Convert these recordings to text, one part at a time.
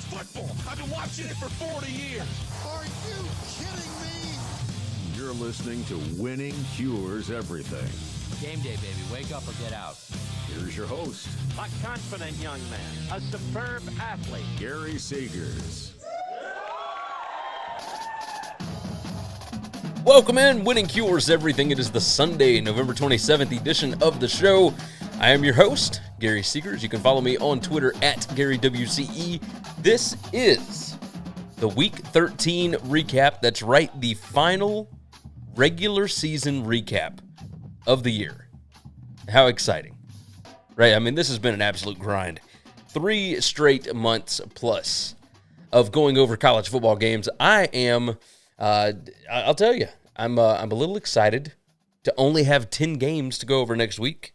football. I've been watching it for 40 years. Are you kidding me? You're listening to Winning Cures Everything. Game day, baby. Wake up or get out. Here's your host, A confident young man, a superb athlete. Gary Seegers. Welcome in, Winning Cures Everything. It is the Sunday, November 27th edition of the show. I am your host, Gary Seegers. You can follow me on Twitter at GaryWCE. This is the Week 13 recap. That's right, the final regular season recap of the year. How exciting, right? I mean, this has been an absolute grind. 3 straight months plus of going over college football games. I am... I'll tell you, I'm a little excited to only have 10 games to go over next week.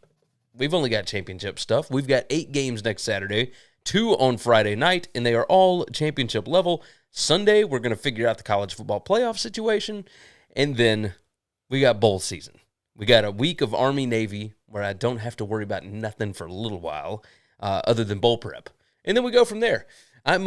We've only got championship stuff. We've got 8 games next Saturday, 2 on Friday night, and they are all championship level. Sunday, we're going to figure out the college football playoff situation, and then we got bowl season. We got a week of Army-Navy where I don't have to worry about nothing for a little while other than bowl prep. And then we go from there. I'm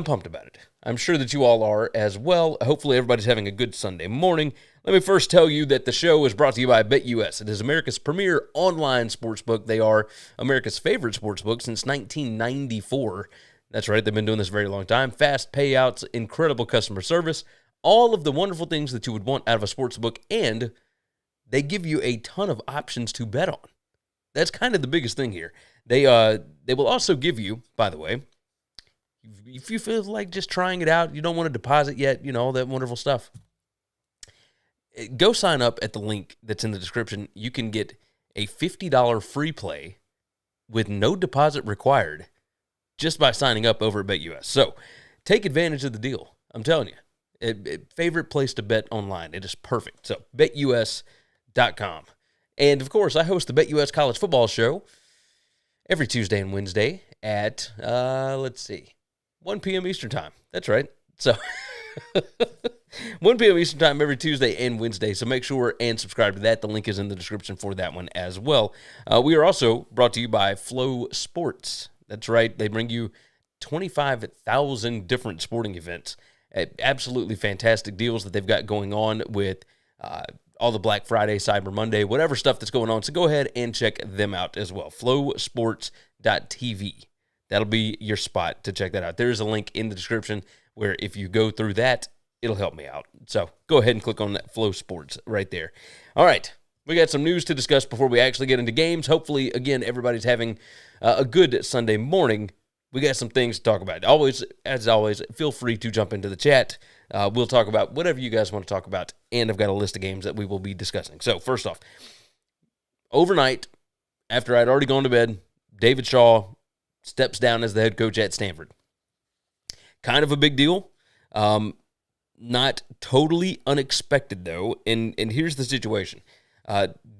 pumped about it. I'm sure that you all are as well. Hopefully everybody's having a good Sunday morning. Let me first tell you that the show is brought to you by BetUS. It is America's premier online sportsbook. They are America's favorite sportsbook since 1994. That's right, they've been doing this a very long time. Fast payouts, incredible customer service, all of the wonderful things that you would want out of a sportsbook, and they give you a ton of options to bet on. That's kind of the biggest thing here. They will also give you, by the way, if you feel like just trying it out, you don't want to deposit yet, you know, all that wonderful stuff, go sign up at the link that's in the description. You can get a $50 free play with no deposit required just by signing up over at BetUS. So take advantage of the deal. I'm telling you, favorite place to bet online. It is perfect. So BetUS.com. And, of course, I host the BetUS College Football Show every Tuesday and Wednesday at, 1 p.m. Eastern Time. That's right. So 1 p.m. Eastern Time every Tuesday and Wednesday. So make sure and subscribe to that. The link is in the description for that one as well. We are also brought to you by Flow Sports. That's right. They bring you 25,000 different sporting events at absolutely fantastic deals that they've got going on with all the Black Friday, Cyber Monday, whatever stuff that's going on. So go ahead and check them out as well. Flowsports.tv. That'll be your spot to check that out. There's a link in the description where if you go through that, it'll help me out. So go ahead and click on that Flow Sports right there. All right, we got some news to discuss before we actually get into games. Hopefully, again, everybody's having a good Sunday morning. We got some things to talk about. As always, feel free to jump into the chat. We'll talk about whatever you guys want to talk about, and I've got a list of games that we will be discussing. So first off, overnight, after I'd already gone to bed, David Shaw steps down as the head coach at Stanford. Kind of a big deal. Not totally unexpected, though. And here's the situation.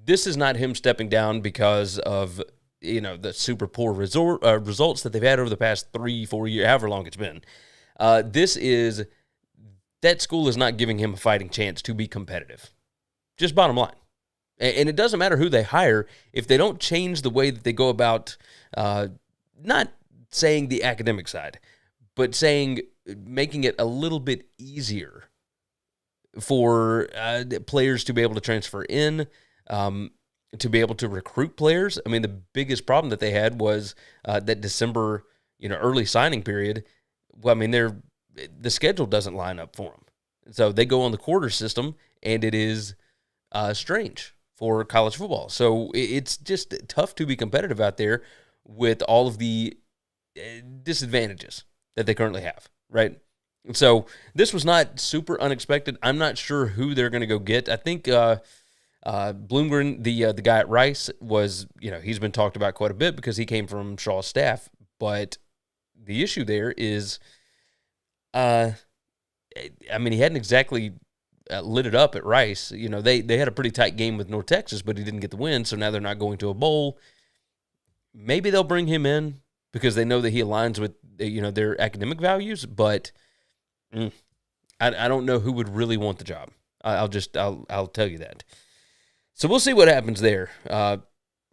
This is not him stepping down because of, the super poor results that they've had over the past 3-4 years, however long it's been. This is that school is not giving him a fighting chance to be competitive. Just bottom line. And it doesn't matter who they hire if they don't change the way that they go about not saying the academic side, but making it a little bit easier for players to be able to transfer in, to be able to recruit players. I mean, the biggest problem that they had was that December, early signing period. Well, I mean, the schedule doesn't line up for them. So they go on the quarter system, and it is strange for college football. So it's just tough to be competitive out there with all of the disadvantages that they currently have, right? So this was not super unexpected. I'm not sure who they're going to go get. I think Bloomgren, the guy at Rice, was, he's been talked about quite a bit because he came from Shaw's staff. But the issue there is, he hadn't exactly lit it up at Rice. They had a pretty tight game with North Texas, but he didn't get the win, so now they're not going to a bowl. Maybe they'll bring him in because they know that he aligns with, their academic values, but I don't know who would really want the job. I'll tell you that. So we'll see what happens there.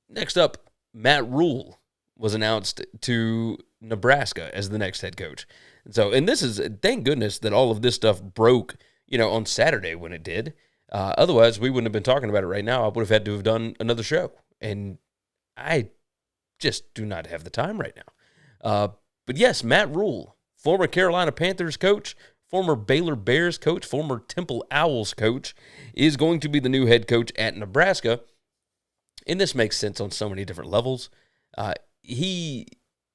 Next up, Matt Rhule was announced to Nebraska as the next head coach. And this is, thank goodness that all of this stuff broke, on Saturday when it did. Otherwise, we wouldn't have been talking about it right now. I would have had to have done another show. And I just do not have the time right now. But yes, Matt Rhule, former Carolina Panthers coach, former Baylor Bears coach, former Temple Owls coach, is going to be the new head coach at Nebraska. And this makes sense on so many different levels. He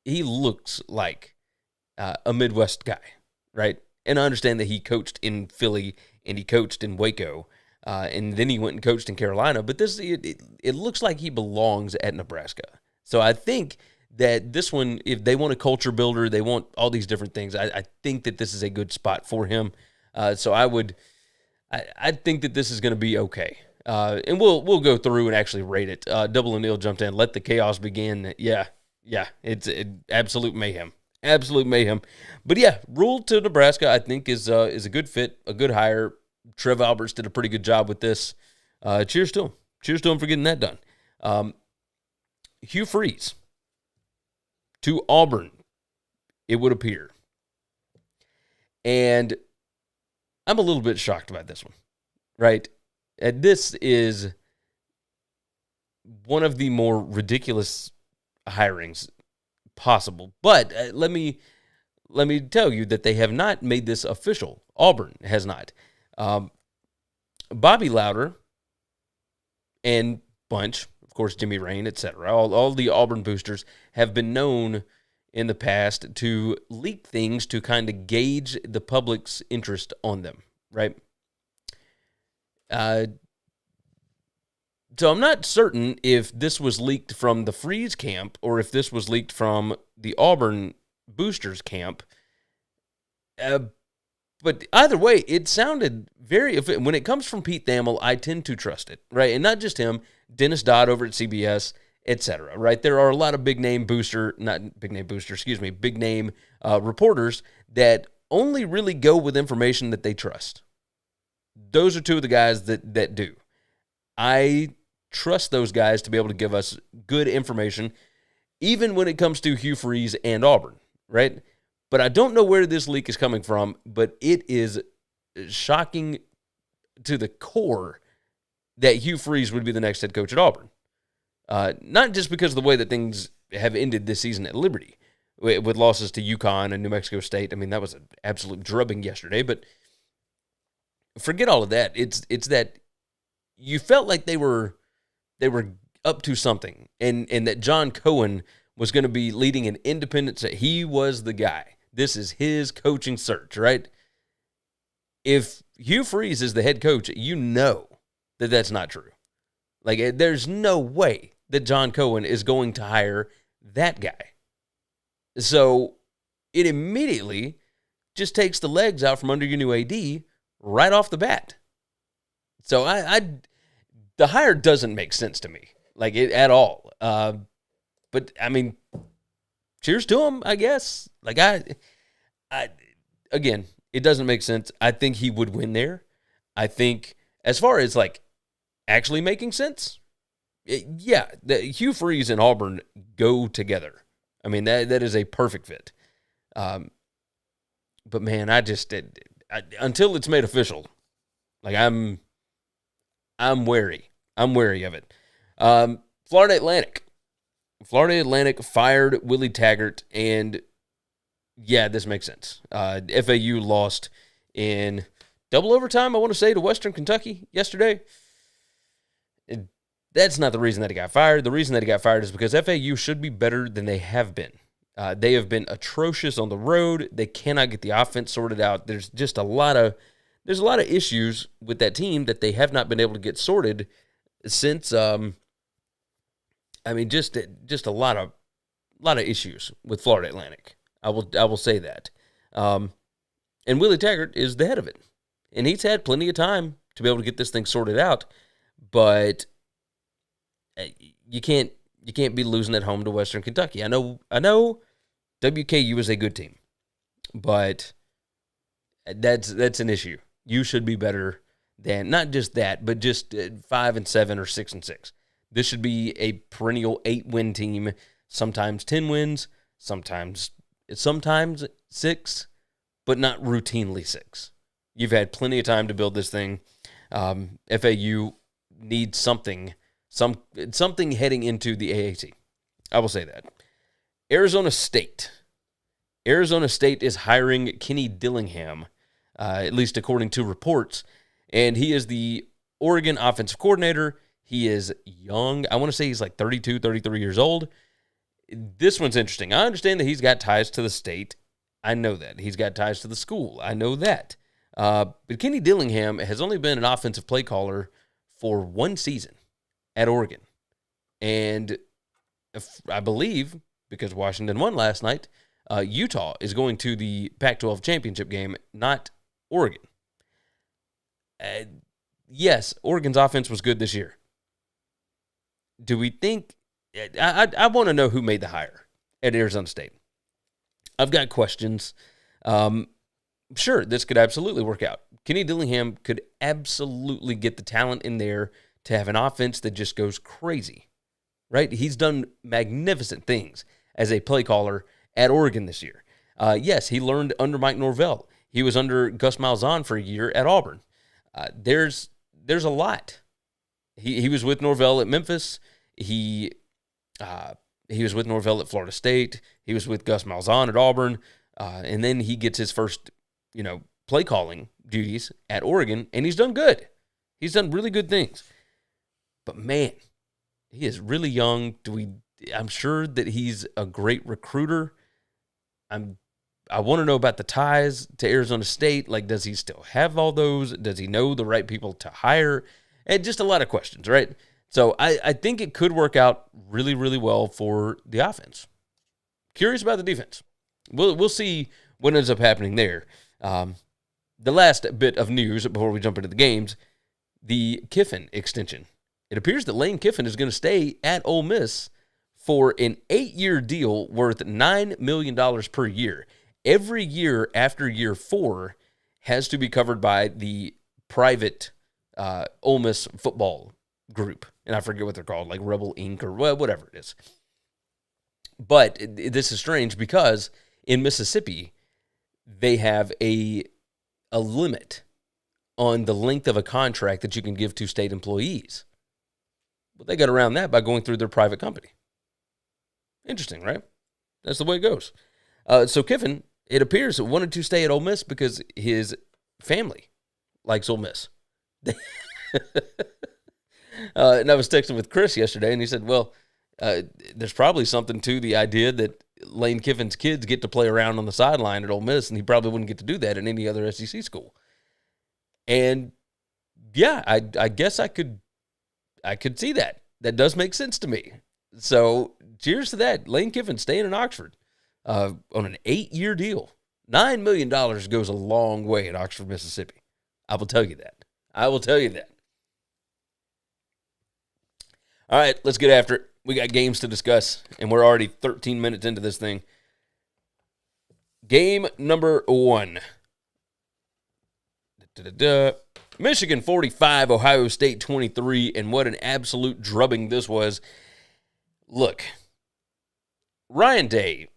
looks like a Midwest guy, right? And I understand that he coached in Philly and he coached in Waco, and then he went and coached in Carolina. But it looks like he belongs at Nebraska. So I think that this one, if they want a culture builder, they want all these different things, I think that this is a good spot for him. So I think that this is going to be okay. And we'll go through and actually rate it. Double O'Neill jumped in. Let the chaos begin. Yeah, it's absolute mayhem. Absolute mayhem. But yeah, Rhule to Nebraska, I think, is a good fit, a good hire. Trev Alberts did a pretty good job with this. Cheers to him. Cheers to him for getting that done. Hugh Freeze to Auburn, it would appear. And I'm a little bit shocked about this one, right? And this is one of the more ridiculous hirings possible. But let me tell you that they have not made this official. Auburn has not. Bobby Louder and bunch, of course, Jimmy Rain, etc. All the Auburn boosters have been known in the past to leak things to kind of gauge the public's interest on them, right? So I'm not certain if this was leaked from the Freeze camp or if this was leaked from the Auburn boosters camp. But either way, it sounded when it comes from Pete Thamel, I tend to trust it, right? And not just him, Dennis Dodd over at CBS, etc., right? There are a lot of big name reporters that only really go with information that they trust. Those are two of the guys that do. I trust those guys to be able to give us good information, even when it comes to Hugh Freeze and Auburn, right? But I don't know where this leak is coming from, but it is shocking to the core that Hugh Freeze would be the next head coach at Auburn. Not just because of the way that things have ended this season at Liberty, with losses to UConn and New Mexico State. I mean, that was an absolute drubbing yesterday, but forget all of that. It's that you felt like they were up to something, and that John Cohen was going to be leading an independent set. He was the guy. This is his coaching search, right? If Hugh Freeze is the head coach, you know that that's not true. Like, there's no way that John Cohen is going to hire that guy. So it immediately just takes the legs out from under your new AD right off the bat. So the hire doesn't make sense to me, like at all. But I mean, cheers to him, I guess. Like again, it doesn't make sense. I think he would win there. I think as far as like actually making sense, Hugh Freeze and Auburn go together. I mean, that is a perfect fit. But man, until it's made official, like I'm wary. I'm wary of it. Florida Atlantic fired Willie Taggart, and yeah, this makes sense. FAU lost in double overtime, I want to say, to Western Kentucky yesterday. That's not the reason that he got fired. The reason that he got fired is because FAU should be better than they have been. They have been atrocious on the road. They cannot get the offense sorted out. There's just a lot of issues with that team that they have not been able to get sorted since. Just a lot of issues with Florida Atlantic. I will say that. And Willie Taggart is the head of it, and he's had plenty of time to be able to get this thing sorted out. But you can't be losing at home to Western Kentucky. I know WKU is a good team, but that's an issue. You should be better than not just that, but just 5-7 or 6-6. This should be a perennial 8-win team, sometimes 10 wins, sometimes 6, but not routinely 6. You've had plenty of time to build this thing. FAU needs something heading into the AAC. I will say that. Arizona State is hiring Kenny Dillingham, at least according to reports, and he is the Oregon offensive coordinator. He is young. I want to say he's like 32, 33 years old. This one's interesting. I understand that he's got ties to the state. I know that. He's got ties to the school. I know that. But Kenny Dillingham has only been an offensive play caller for 1 season at Oregon. And I believe, because Washington won last night, Utah is going to the Pac-12 championship game, not Oregon. Yes, Oregon's offense was good this year. Do we think... I want to know who made the hire at Arizona State. I've got questions. Sure, this could absolutely work out. Kenny Dillingham could absolutely get the talent in there to have an offense that just goes crazy, right? He's done magnificent things as a play caller at Oregon this year. Yes, he learned under Mike Norvell. He was under Gus Malzahn for a year at Auburn. There's a lot. He was with Norvell at Memphis. He was with Norvell at Florida State. He was with Gus Malzahn at Auburn. And then he gets his first, play calling duties at Oregon, and he's done good. He's done really good things. But man, he is really young. I'm sure that he's a great recruiter. I want to know about the ties to Arizona State. Like, does he still have all those? Does he know the right people to hire? And just a lot of questions, right? So I think it could work out really, really well for the offense. Curious about the defense. We'll see what ends up happening there. The last bit of news before we jump into the games, the Kiffin extension. It appears that Lane Kiffin is going to stay at Ole Miss for an 8-year deal worth $9 million per year. Every year after year 4 has to be covered by the private Ole Miss football group. And I forget what they're called, like Rebel Inc. or whatever it is. But this is strange because in Mississippi, they have a limit on the length of a contract that you can give to state employees. But they got around that by going through their private company. Interesting, right? That's the way it goes. So Kiffin, it appears, wanted to stay at Ole Miss because his family likes Ole Miss. And I was texting with Chris yesterday, and he said, well, there's probably something to the idea that Lane Kiffin's kids get to play around on the sideline at Ole Miss, and he probably wouldn't get to do that in any other SEC school. And, yeah, I guess I could see that. That does make sense to me. So, cheers to that. Lane Kiffin staying in Oxford on an 8-year deal. $9 million goes a long way at Oxford, Mississippi. I will tell you that. All right, let's get after it. We got games to discuss, and we're already 13 minutes into this thing. Game number 1. Michigan 45, Ohio State 23, and what an absolute drubbing this was. Look, Ryan Day,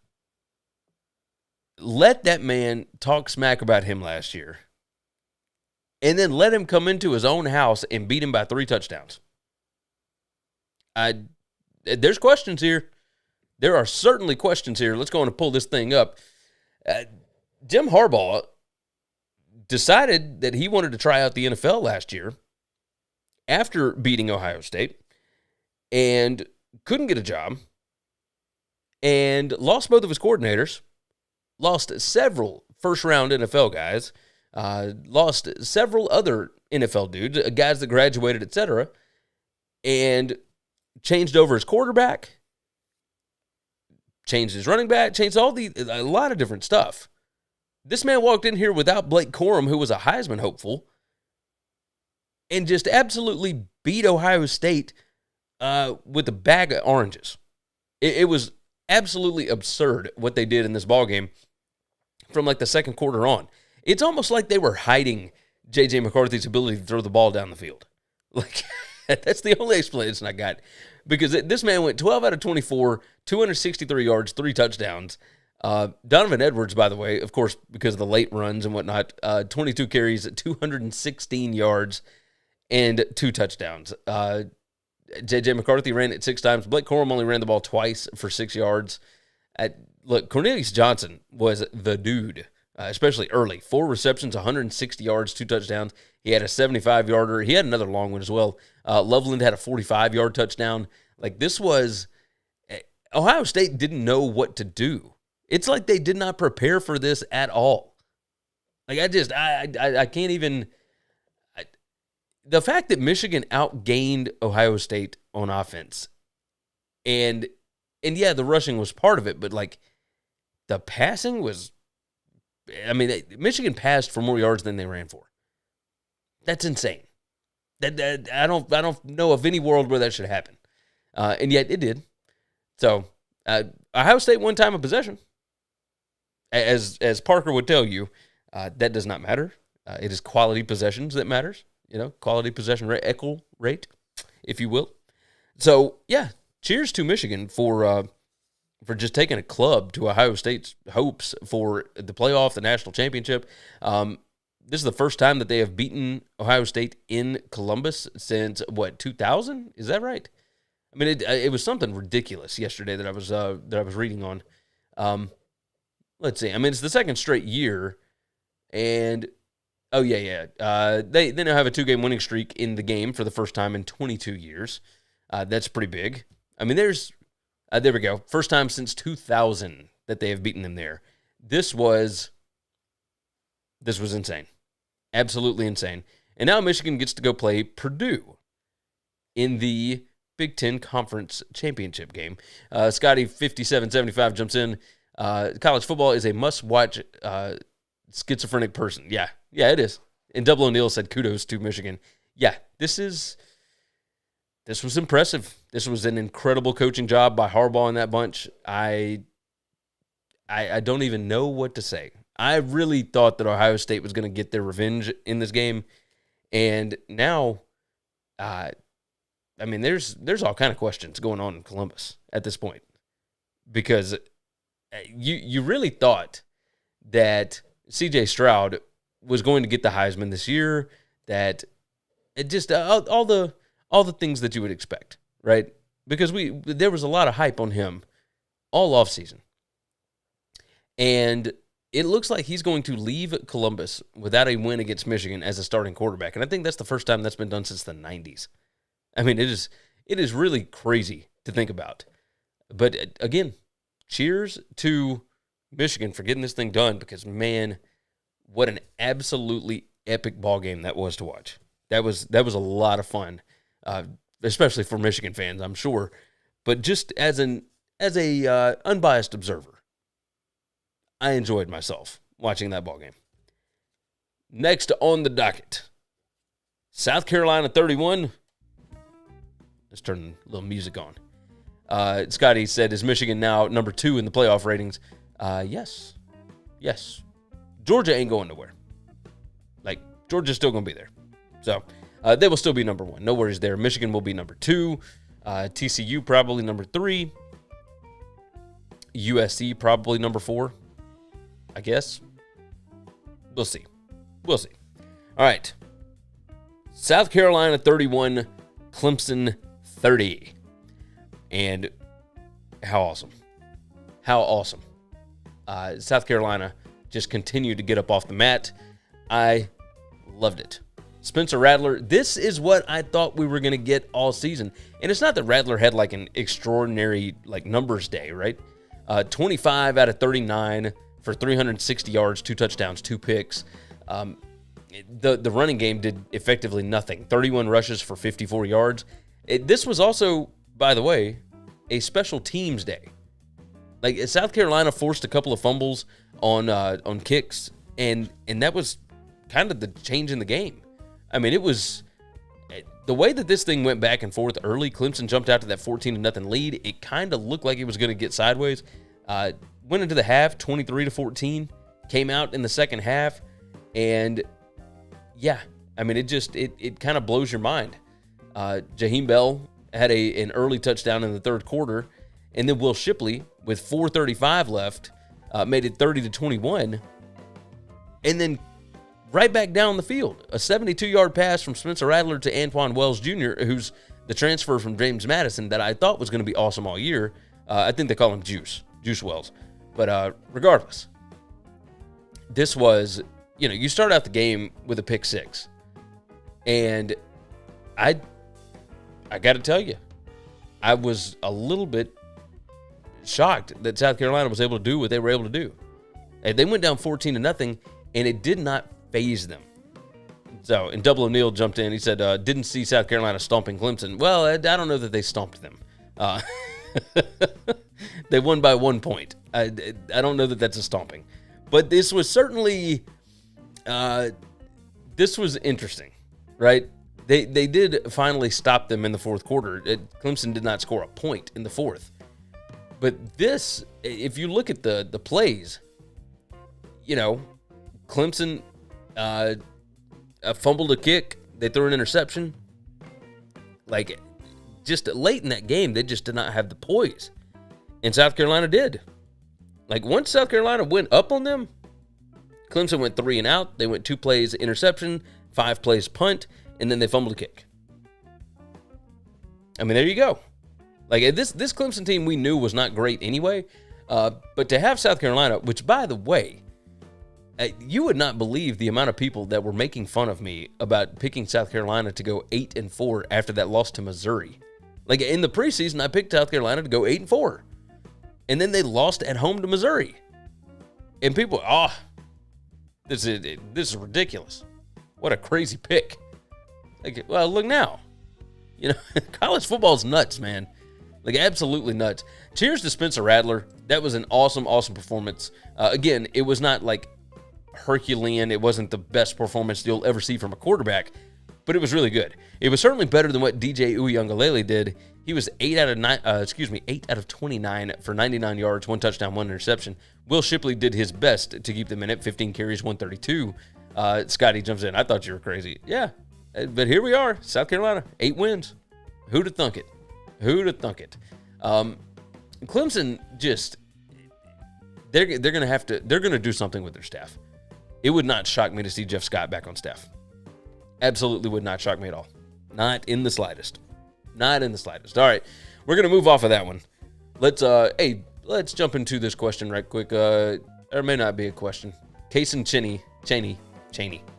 let that man talk smack about him last year, and then let him come into his own house and beat him by 3 touchdowns. There's questions here. There are certainly questions here. Let's go on and pull this thing up. Jim Harbaugh decided that he wanted to try out the NFL last year after beating Ohio State and couldn't get a job and lost both of his coordinators, lost several first-round NFL guys, lost several other NFL dudes, guys that graduated, etc., and changed over his quarterback, changed his running back, changed a lot of different stuff. This man walked in here without Blake Corum, who was a Heisman hopeful, and just absolutely beat Ohio State with a bag of oranges. It was absolutely absurd what they did in this ballgame from like the second quarter on. It's almost like they were hiding J.J. McCarthy's ability to throw the ball down the field. Like, that's the only explanation I got because this man went 12 out of 24, 263 yards, 3 touchdowns. Donovan Edwards, by the way, of course, because of the late runs and whatnot, 22 carries, 216 yards, and 2 touchdowns. J.J. McCarthy ran it 6 times. Blake Corum only ran the ball twice for 6 yards. Look, Cornelius Johnson was the dude, especially early. 4 receptions, 160 yards, 2 touchdowns. He had a 75-yarder. He had another long one as well. Loveland had a 45-yard touchdown. Like, this was – Ohio State didn't know what to do. It's like they did not prepare for this at all. Like, I can't even – the fact that Michigan outgained Ohio State on offense, and yeah, the rushing was part of it, but like the passing was, I mean, Michigan passed for more yards than they ran for. That's insane. That I don't know of any world where that should happen, and yet it did. So Ohio State won time of possession, as Parker would tell you, that does not matter. It is quality possessions that matters. Quality possession rate, equal rate, if you will. So, yeah, cheers to Michigan for just taking a club to Ohio State's hopes for the playoff, the national championship. This is the first time that they have beaten Ohio State in Columbus since, 2000? Is that right? I mean, it was something ridiculous yesterday that I was reading on. Let's see. I mean, it's the second straight year, and... Oh, yeah. They now have a 2-game winning streak in the game for the first time in 22 years. That's pretty big. I mean, there we go. First time since 2000 that they have beaten them there. This was insane. Absolutely insane. And now Michigan gets to go play Purdue in the Big Ten Conference Championship game. Scotty 5775 jumps in. College football is a must-watch schizophrenic person. Yeah, it is. And Double O'Neill said kudos to Michigan. Yeah, this was impressive. This was an incredible coaching job by Harbaugh and that bunch. I don't even know what to say. I really thought that Ohio State was going to get their revenge in this game, and now, I mean, there's all kind of questions going on in Columbus at this point, because you really thought that C.J. Stroud was going to get the Heisman this year, that it just all the things that you would expect, right? Because there was a lot of hype on him all offseason. And it looks like he's going to leave Columbus without a win against Michigan as a starting quarterback. And I think that's the first time that's been done since the 90s. I mean, it is really crazy to think about. But again, cheers to Michigan for getting this thing done, because, man, what an absolutely epic ball game that was to watch. That was a lot of fun, especially for Michigan fans, I'm sure. But just as a unbiased observer, I enjoyed myself watching that ball game. Next on the docket, South Carolina 31. Let's turn a little music on. Scotty said, is Michigan now number 2 in the playoff ratings? Yes. Georgia ain't going nowhere. Like, Georgia's still going to be there. So, they will still be number 1. No worries there. Michigan will be number 2. TCU probably number 3. USC probably number 4, I guess. We'll see. All right. South Carolina 31, Clemson 30. And how awesome. South Carolina just continued to get up off the mat. I loved it. Spencer Rattler, this is what I thought we were going to get all season. And it's not that Rattler had like an extraordinary numbers day, right? 25 out of 39 for 360 yards, 2 touchdowns, 2 picks. The running game did effectively nothing. 31 rushes for 54 yards. This was also, by the way, a special teams day. Like, South Carolina forced a couple of fumbles on kicks, and that was kind of the change in the game. I mean, it was the way that this thing went back and forth early. Clemson jumped out to that 14-0 lead. It kind of looked like it was going to get sideways. Went into the half 23-14. Came out in the second half, and yeah, I mean, it kind of blows your mind. Jaheim Bell had an early touchdown in the third quarter, and then Will Shipley, with 4:35 left, made it 30-21, and then right back down the field, a 72-yard pass from Spencer Rattler to Antoine Wells Jr., who's the transfer from James Madison that I thought was going to be awesome all year. I think they call him Juice Wells. But regardless, this was, you start out the game with a pick six. And I got to tell you, I was a little bit shocked that South Carolina was able to do what they were able to do. And they went down 14-0, and it did not faze them. So, and Double O'Neal jumped in. He said, didn't see South Carolina stomping Clemson. Well, I don't know that they stomped them. They won by 1 point. I don't know that that's a stomping. But this was certainly, this was interesting, right? They did finally stop them in the fourth quarter. Clemson did not score a point in the fourth. But this, if you look at the plays, Clemson fumbled a kick. They threw an interception. Like, just late in that game, they just did not have the poise. And South Carolina did. Like, once South Carolina went up on them, Clemson went 3 and out. They went 2 plays interception, 5 plays punt, and then they fumbled a kick. I mean, there you go. Like, this Clemson team we knew was not great anyway. But to have South Carolina, which, by the way, you would not believe the amount of people that were making fun of me about picking South Carolina to go 8-4 after that loss to Missouri. Like, in the preseason, I picked South Carolina to go 8-4. And then they lost at home to Missouri. And people, this is ridiculous. What a crazy pick. Like, well, look now. College football's nuts, man. Like, absolutely nuts. Cheers to Spencer Rattler. That was an awesome, awesome performance. Again, it was not like Herculean. It wasn't the best performance you'll ever see from a quarterback, but it was really good. It was certainly better than what DJ Uiagalelei did. He was 8 out of 29 for 99 yards, 1 touchdown, 1 interception. Will Shipley did his best to keep them in it, 15 carries, 132. Scotty jumps in. I thought you were crazy. Yeah, but here we are, South Carolina, 8 wins. Who'd have thunk it? Who'd have thunk it? Clemson just, they're gonna do something with their staff. It would not shock me to see Jeff Scott back on staff. Absolutely would not shock me at all. Not in the slightest. Not in the slightest. All right, we're gonna move off of that one. Let's jump into this question right quick. There may not be a question. Cason Chaney.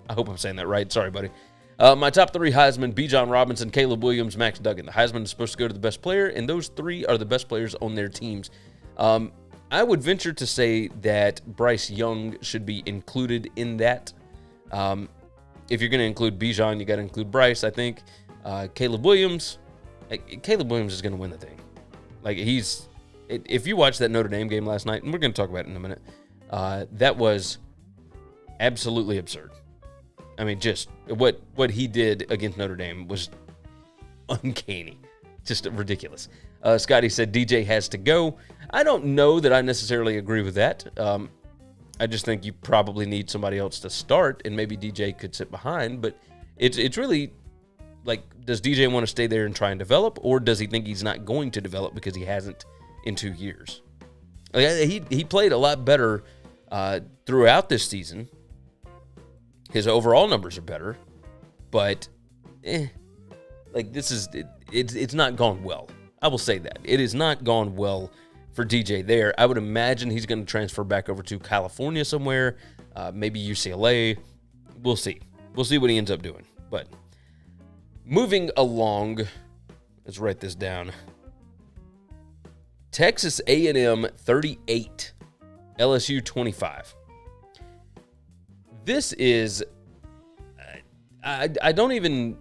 I hope I'm saying that right. Sorry, buddy. My top 3 Heisman: Bijan Robinson, Caleb Williams, Max Duggan. The Heisman is supposed to go to the best player, and those 3 are the best players on their teams. I would venture to say that Bryce Young should be included in that. If you're going to include Bijan, you got to include Bryce, I think. Caleb Williams is going to win the thing. Like, if you watched that Notre Dame game last night, and we're going to talk about it in a minute, that was absolutely absurd. I mean, just what he did against Notre Dame was uncanny. Just ridiculous. Scotty said DJ has to go. I don't know that I necessarily agree with that. I just think you probably need somebody else to start, and maybe DJ could sit behind. But it's really, like, does DJ want to stay there and try and develop, or does he think he's not going to develop because he hasn't in 2 years? Like, he played a lot better throughout this season. His overall numbers are better, but it's not gone well. I will say that. It has not gone well for DJ there. I would imagine he's going to transfer back over to California somewhere, maybe UCLA. We'll see. We'll see what he ends up doing. But moving along, let's write this down. Texas A&M 38, LSU 25. This is, I don't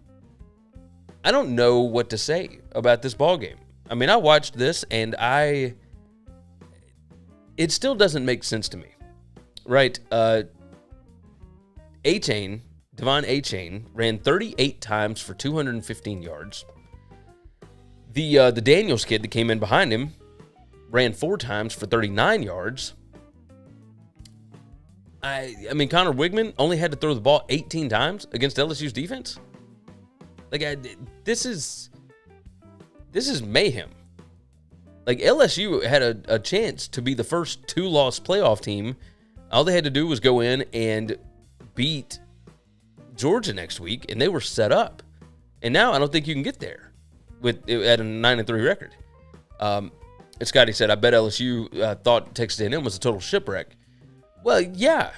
know what to say about this ball game. I mean, I watched this and it still doesn't make sense to me, right? Devon A-Chain ran 38 times for 215 yards. The Daniels kid that came in behind him ran 4 times for 39 yards. I mean, Connor Wigman only had to throw the ball 18 times against LSU's defense. Like, this is this is mayhem. Like, LSU had a chance to be the first 2-loss playoff team. All they had to do was go in and beat Georgia next week, and they were set up. And now I don't think you can get there at a 9-3 record. Scotty said, I bet LSU thought Texas A&M was a total shipwreck. Well, yeah,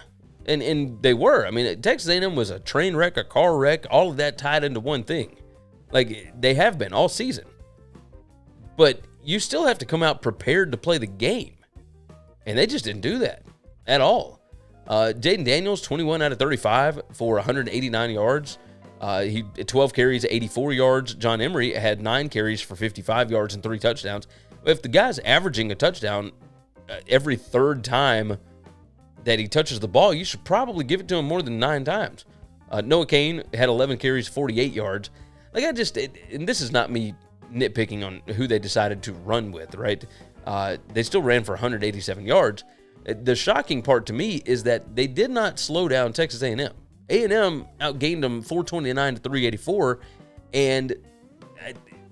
and they were. I mean, Texas A&M was a train wreck, a car wreck, all of that tied into one thing. Like, they have been all season. But you still have to come out prepared to play the game. And they just didn't do that at all. Jaden Daniels, 21 out of 35 for 189 yards. He 12 carries, 84 yards. John Emery had 9 carries for 55 yards and 3 touchdowns. If the guy's averaging a touchdown every third time that he touches the ball, you should probably give it to him more than 9 times. Noah Cain had 11 carries, 48 yards. Like, and this is not me nitpicking on who they decided to run with, right? They still ran for 187 yards. The shocking part to me is that they did not slow down Texas A&M. A&M outgained them 429 to 384, and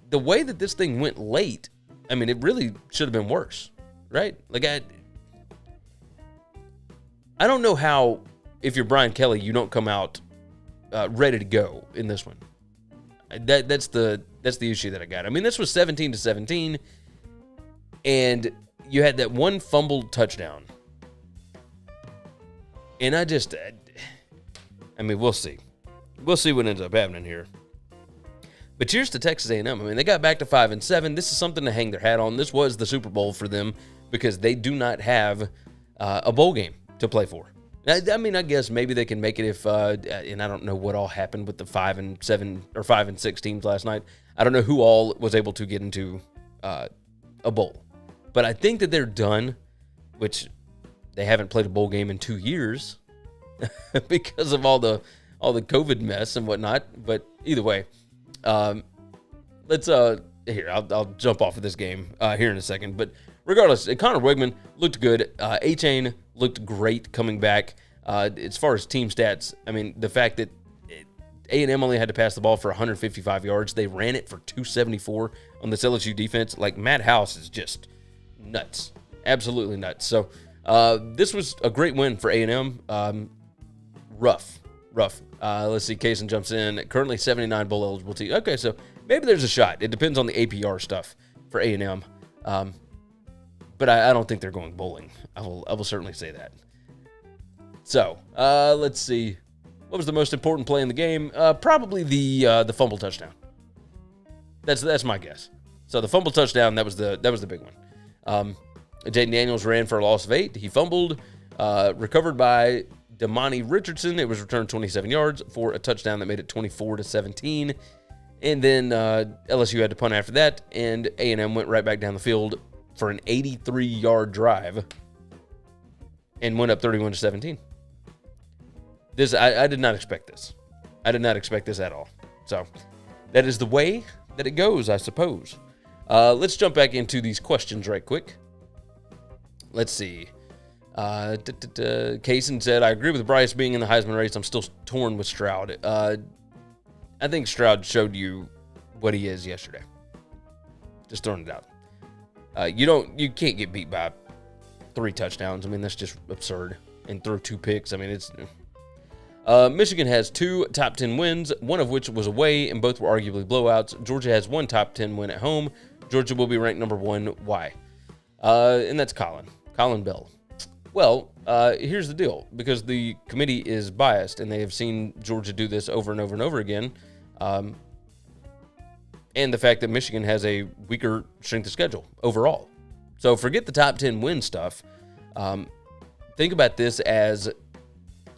the way that this thing went late, I mean, it really should have been worse, right? Like, I don't know how, if you're Brian Kelly, you don't come out ready to go in this one. That's the issue that I got. I mean, this was 17-17, and you had that one fumbled touchdown. And I mean, we'll see. We'll see what ends up happening here. But cheers to Texas A&M. I mean, they got back to 5-7. This is something to hang their hat on. This was the Super Bowl for them because they do not have a bowl game to play for. I mean, I guess maybe they can make it if, and I don't know what all happened with the 5-7 or 5-6 teams last night. I don't know who all was able to get into a bowl. But I think that they're done, which they haven't played a bowl game in 2 years because of all the COVID mess and whatnot. But either way, let's here, I'll jump off of this game here in a second. But regardless, Connor Wegman looked good. A-Chain looked great coming back. As far as team stats, I mean, the fact that A&M only had to pass the ball for 155 yards. They ran it for 274 on this LSU defense. Like, Matt House is just nuts. Absolutely nuts. So this was a great win for A&M. Rough. Let's see. Kaysen jumps in. Currently 79 bowl eligible team. Okay, so maybe there's a shot. It depends on the APR stuff for A&M. But I don't think they're going bowling. I will certainly say that. So let's see. What was the most important play in the game? Probably the fumble touchdown. That's my guess. So the fumble touchdown, that was the big one. Jaden Daniels ran for a loss of 8. He fumbled, recovered by Damani Richardson. It was returned 27 yards for a touchdown that made it 24-17. And then LSU had to punt after that, and A&M went right back down the field for an 83-yard drive and went up 31-17. I did not expect this. I did not expect this at all. So that is the way that it goes, I suppose. Let's jump back into these questions right quick. Let's see. Kaysen said, I agree with Bryce being in the Heisman race. I'm still torn with Stroud. I think Stroud showed you what he is yesterday. Just throwing it out. You can't get beat by 3 touchdowns. I mean, that's just absurd. And throw 2 picks. I mean, it's... Michigan has 2 top 10 wins, one of which was away, and both were arguably blowouts. Georgia has 1 top 10 win at home. Georgia will be ranked number 1. Why? And that's Colin Bell. Well, here's the deal. Because the committee is biased, and they have seen Georgia do this over and over and over again, and the fact that Michigan has a weaker strength of schedule overall. So forget the top 10 win stuff. Think about this as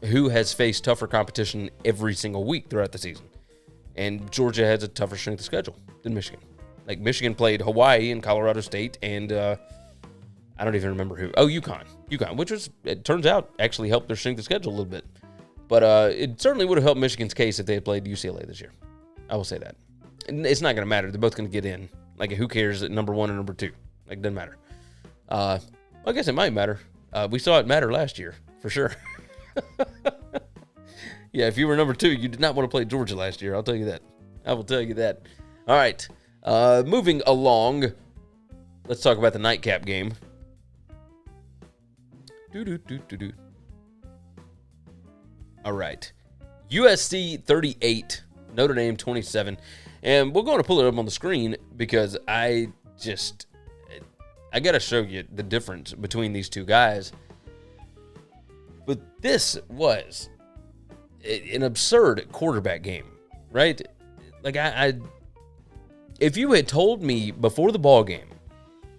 who has faced tougher competition every single week throughout the season. And Georgia has a tougher strength of schedule than Michigan. Like, Michigan played Hawaii and Colorado State, and I don't even remember who. Oh, UConn, which was, it turns out, actually helped their strength of schedule a little bit. But it certainly would have helped Michigan's case if they had played UCLA this year. I will say that. And it's not going to matter. They're both going to get in. Like, who cares at number 1 and number 2? Like, it doesn't matter. Well, I guess it might matter. We saw it matter last year, for sure. Yeah, if you were number 2, you did not want to play Georgia last year. I'll tell you that. I will tell you that. All right. Moving along, let's talk about the nightcap game. All right. USC 38, Notre Dame 27. And we're going to pull it up on the screen because I got to show you the difference between these two guys. But this was an absurd quarterback game, right? Like, if you had told me before the ball game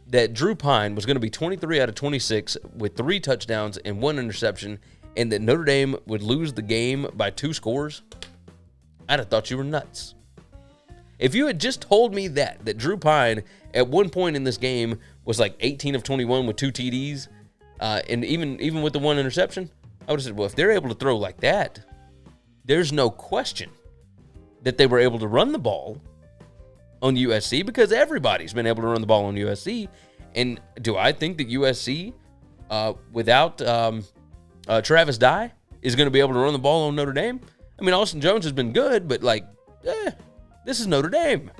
that Drew Pine was going to be 23 out of 26 with 3 touchdowns and 1 interception, and that Notre Dame would lose the game by 2 scores, I'd have thought you were nuts. If you had just told me that Drew Pine at one point in this game was like 18 of 21 with 2 TDs, and even with the 1 interception, I would have said, well, if they're able to throw like that, there's no question that they were able to run the ball on USC, because everybody's been able to run the ball on USC. And do I think that USC, without Travis Dye, is going to be able to run the ball on Notre Dame? I mean, Austin Jones has been good, but this is Notre Dame.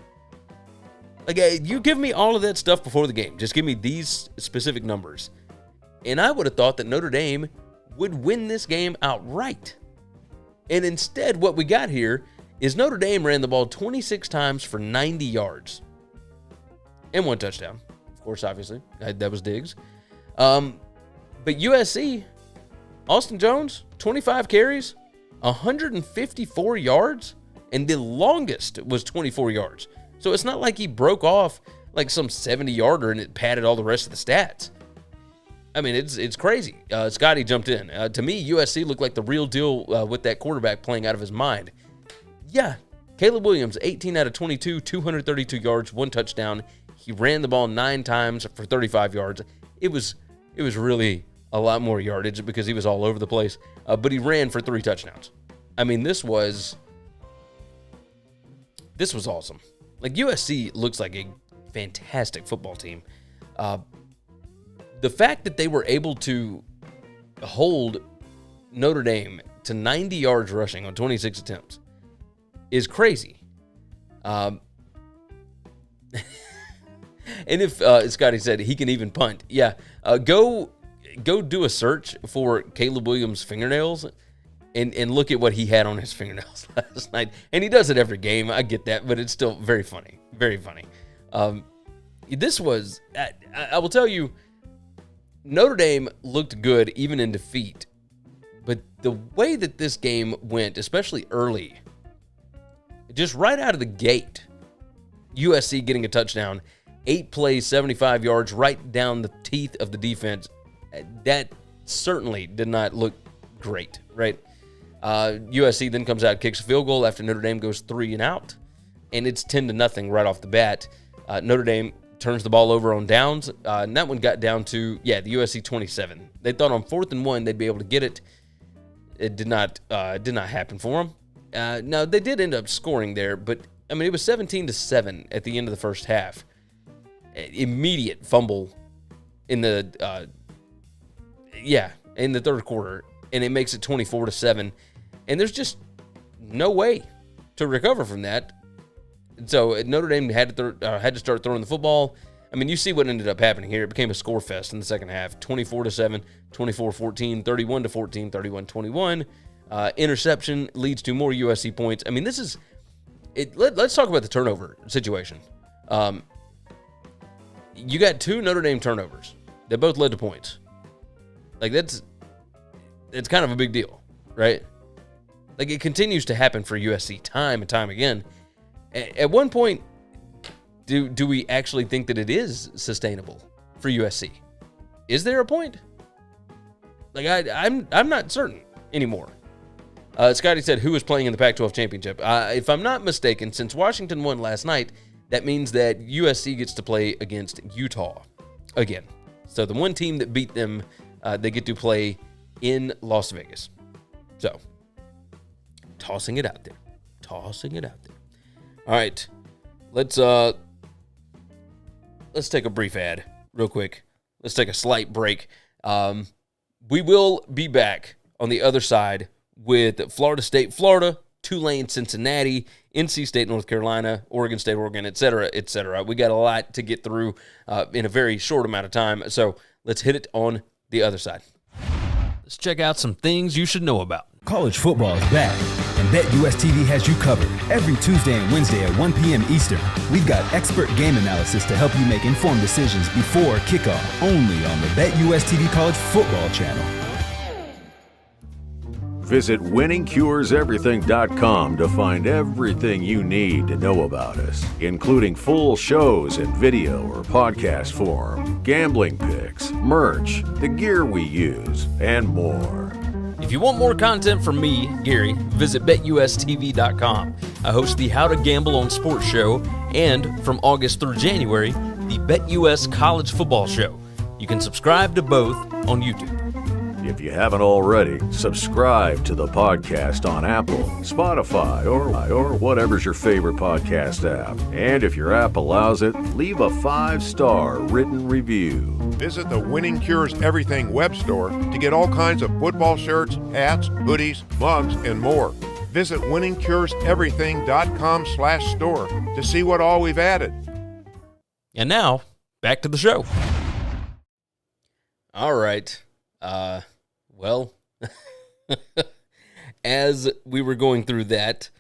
Like, you give me all of that stuff before the game. Just give me these specific numbers. And I would have thought that Notre Dame would win this game outright. And instead, what we got here is Notre Dame ran the ball 26 times for 90 yards. And 1 touchdown. Of course, obviously. That was Diggs. But USC, Austin Jones, 25 carries, 154 yards, and the longest was 24 yards. So it's not like he broke off like some 70-yarder and it padded all the rest of the stats. I mean, it's crazy. Scotty jumped in. To me, USC looked like the real deal with that quarterback playing out of his mind. Yeah, Caleb Williams, 18 out of 22, 232 yards, 1 touchdown. He ran the ball 9 times for 35 yards. It was really a lot more yardage because he was all over the place. But he ran for 3 touchdowns. I mean, this was awesome. Like, USC looks like a fantastic football team. The fact that they were able to hold Notre Dame to 90 yards rushing on 26 attempts is crazy. And if Scotty said he can even punt, yeah, go do a search for Caleb Williams' fingernails and look at what he had on his fingernails last night. And he does it every game. I get that, but it's still very funny. Very funny. This was, I will tell you, Notre Dame looked good even in defeat. But the way that this game went, especially early, just right out of the gate, USC getting a touchdown, 8 plays, 75 yards, right down the teeth of the defense. That certainly did not look great, right? USC then comes out, kicks a field goal after Notre Dame goes 3 and out, and it's 10-0 right off the bat. Notre Dame turns the ball over on downs, and that one got down to, the USC 27. They thought on 4th and 1 they'd be able to get it. It did not happen for them. Now, they did end up scoring there, but, I mean, it was 17-7 at the end of the first half. Immediate fumble in the third quarter, and it makes it 24-7. And there's just no way to recover from that. So Notre Dame had to start throwing the football. I mean, you see what ended up happening here. It became a score fest in the second half. 24-7, 24-14, 31-14, 31-21. Interception leads to more USC points. I mean, this is it. Let's talk about the turnover situation. You got 2 Notre Dame turnovers that both led to points. Like, that's kind of a big deal, right? Like, it continues to happen for USC time and time again. At one point, do we actually think that it is sustainable for USC? Is there a point? Like, I'm not certain anymore. Scotty said, who is playing in the Pac-12 championship? If I'm not mistaken, since Washington won last night, that means that USC gets to play against Utah again. So the one team that beat them, they get to play in Las Vegas. So, tossing it out there. All right, let's take a brief ad real quick. Let's take a slight break. We will be back on the other side with Florida State, Florida, Tulane, Cincinnati, NC State, North Carolina, Oregon State, Oregon, et cetera, et cetera. We got a lot to get through in a very short amount of time, so let's hit it on the other side. Let's check out some things you should know about. College football is back, and BetUS TV has you covered. Every Tuesday and Wednesday at 1 p.m. Eastern, we've got expert game analysis to help you make informed decisions before kickoff, only on the BetUS TV College Football channel. Visit winningcureseverything.com to find everything you need to know about us, including full shows in video or podcast form, gambling picks, merch, the gear we use, and more. If you want more content from me, Gary, visit BetUSTV.com. I host the How to Gamble on Sports show, and from August through January, the BetUS College Football show. You can subscribe to both on YouTube. If you haven't already, subscribe to the podcast on Apple, Spotify, or whatever's your favorite podcast app. And if your app allows it, leave a 5-star written review. Visit the Winning Cures Everything web store to get all kinds of football shirts, hats, hoodies, mugs, and more. Visit winningcureseverything.com/store to see what all we've added. And now, back to the show. All right. Well, as we were going through that,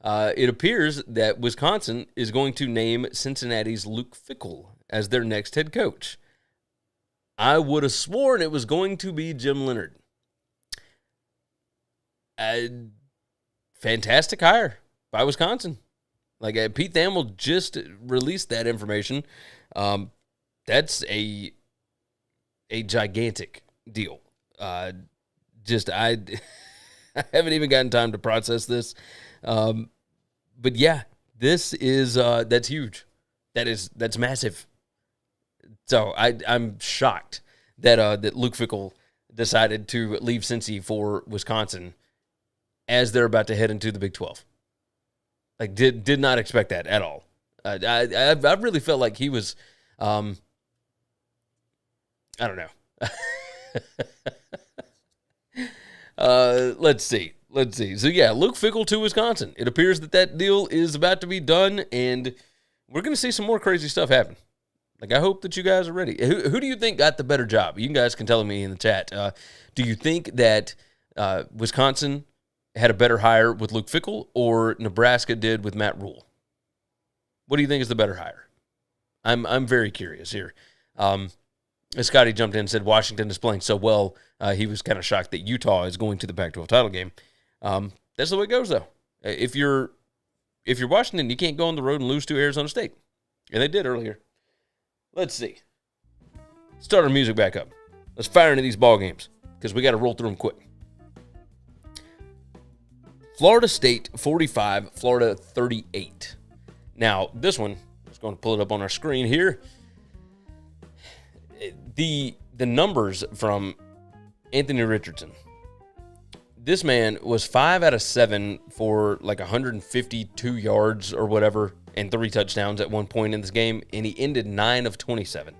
it appears that Wisconsin is going to name Cincinnati's Luke Fickell as their next head coach. I would have sworn it was going to be Jim Leonhard. Fantastic hire by Wisconsin. Like Pete Thamel just released that information. That's a gigantic deal. I haven't even gotten time to process this. But yeah, this is that's huge. That's massive. So I'm shocked that Luke Fickell decided to leave Cincy for Wisconsin as they're about to head into the Big 12. Like did not expect that at all. I really felt like he was I don't know. Let's see. So yeah, Luke Fickell to Wisconsin. It appears that deal is about to be done, and we're going to see some more crazy stuff happen. Like I hope that you guys are ready. Who do you think got the better job? You guys can tell me in the chat. Do you think that Wisconsin had a better hire with Luke Fickell, or Nebraska did with Matt Rhule? What do you think is the better hire? I'm very curious here. Scotty jumped in and said Washington is playing so well, he was kind of shocked that Utah is going to the Pac-12 title game. That's the way it goes, though. If you're Washington, you can't go on the road and lose to Arizona State. And they did earlier. Let's see. Start our music back up. Let's fire into these ball games because we got to roll through them quick. Florida State 45, Florida 38. Now, this one, I'm just going to pull it up on our screen here. The numbers from Anthony Richardson. This man was 5 out of 7 for like 152 yards or whatever and 3 touchdowns at one point in this game, and he ended 9 of 27.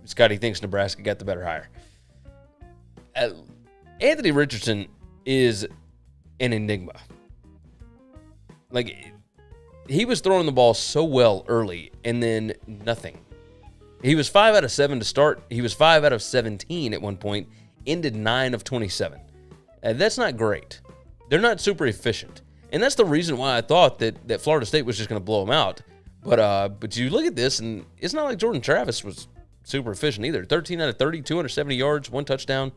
Scotty thinks Nebraska got the better hire. Anthony Richardson is an enigma. Like, he was throwing the ball so well early and then nothing. He was 5 out of 7 to start. He was 5 out of 17 at one point, ended 9 of 27. That's not great. They're not super efficient. And that's the reason why I thought that Florida State was just going to blow them out. But you look at this, and it's not like Jordan Travis was super efficient either. 13 out of 30, 270 yards, 1 touchdown.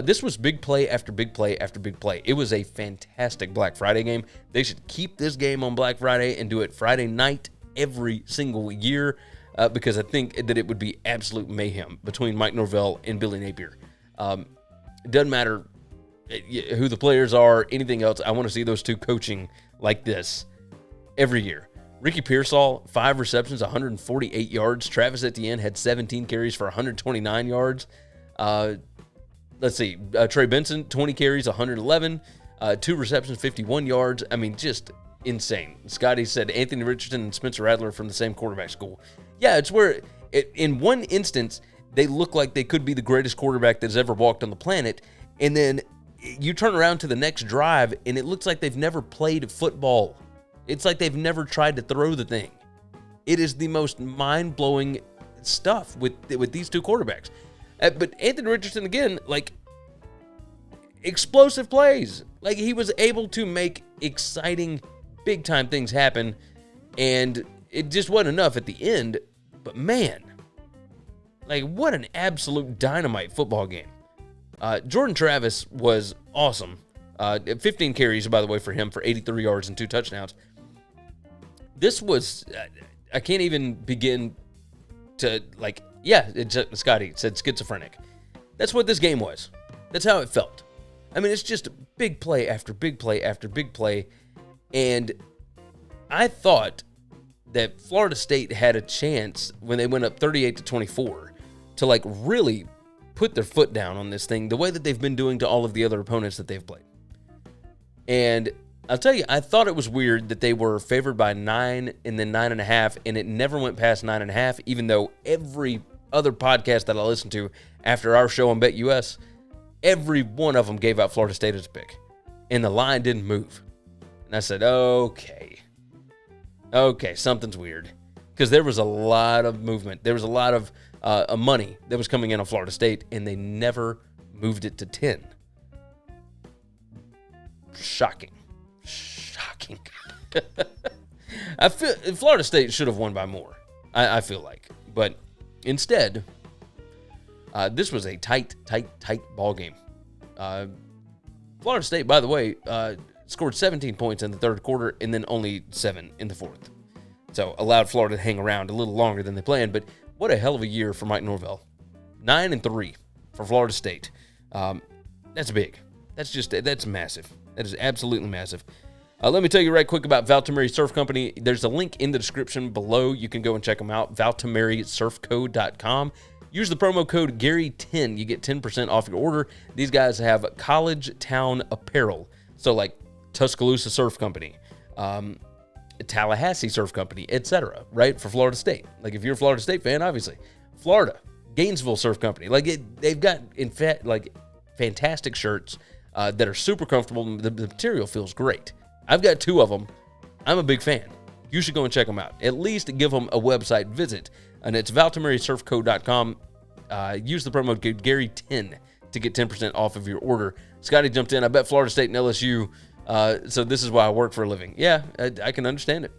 This was big play after big play after big play. It was a fantastic Black Friday game. They should keep this game on Black Friday and do it Friday night every single year because I think that it would be absolute mayhem between Mike Norvell and Billy Napier. It doesn't matter who the players are, anything else. I want to see those two coaching like this every year. Ricky Pearsall, 5 receptions, 148 yards. Travis Etienne had 17 carries for 129 yards. Let's see. Trey Benson, 20 carries, 111. 2 receptions, 51 yards. I mean, just insane. Scotty said Anthony Richardson and Spencer Rattler from the same quarterback school. Yeah, it's where, in one instance, they look like they could be the greatest quarterback that's ever walked on the planet. And then you turn around to the next drive, and it looks like they've never played football. It's like they've never tried to throw the thing. It is the most mind-blowing stuff with these two quarterbacks. But Anthony Richardson, again, like, explosive plays. Like, he was able to make exciting, big-time things happen, and it just wasn't enough at the end. But, man, like, what an absolute dynamite football game. Jordan Travis was awesome. 15 carries, by the way, for him for 83 yards and 2 touchdowns. This was, I can't even begin to, like, yeah, Scotty said schizophrenic. That's what this game was. That's how it felt. I mean, it's just big play after big play after big play. And I thought that Florida State had a chance when they went up 38-24 to, like, really put their foot down on this thing the way that they've been doing to all of the other opponents that they've played. And I'll tell you, I thought it was weird that they were favored by 9 and then 9.5, and it never went past 9.5, even though every other podcast that I listened to after our show on BetUS, every one of them gave out Florida State as a pick, and the line didn't move. And I said, okay, something's weird, because there was a lot of movement. There was a lot of money that was coming in on Florida State, and they never moved it to 10. Shocking. I feel Florida State should have won by more, I feel like. But instead, this was a tight ball game. Florida State, by the way, scored 17 points in the third quarter and then only 7 in the fourth. So allowed Florida to hang around a little longer than they planned. But what a hell of a year for Mike Norvell. 9-3 for Florida State. That's big. That's massive. That is absolutely massive. Let me tell you right quick about Valtameri Surf Company. There's a link in the description below. You can go and check them out, valtamerisurfco.com. Use the promo code Gary10. You get 10% off your order. These guys have college town apparel. So like Tuscaloosa Surf Company, Tallahassee Surf Company, etc., right, for Florida State. Like if you're a Florida State fan, obviously. Florida, Gainesville Surf Company. Like they've got, in fact, like fantastic shirts that are super comfortable. The material feels great. I've got 2 of them. I'm a big fan. You should go and check them out. At least give them a website visit. And it's valtamerisurfco.com. Use the promo code Gary10 to get 10% off of your order. Scotty jumped in. I bet Florida State and LSU. So this is why I work for a living. Yeah, I can understand it.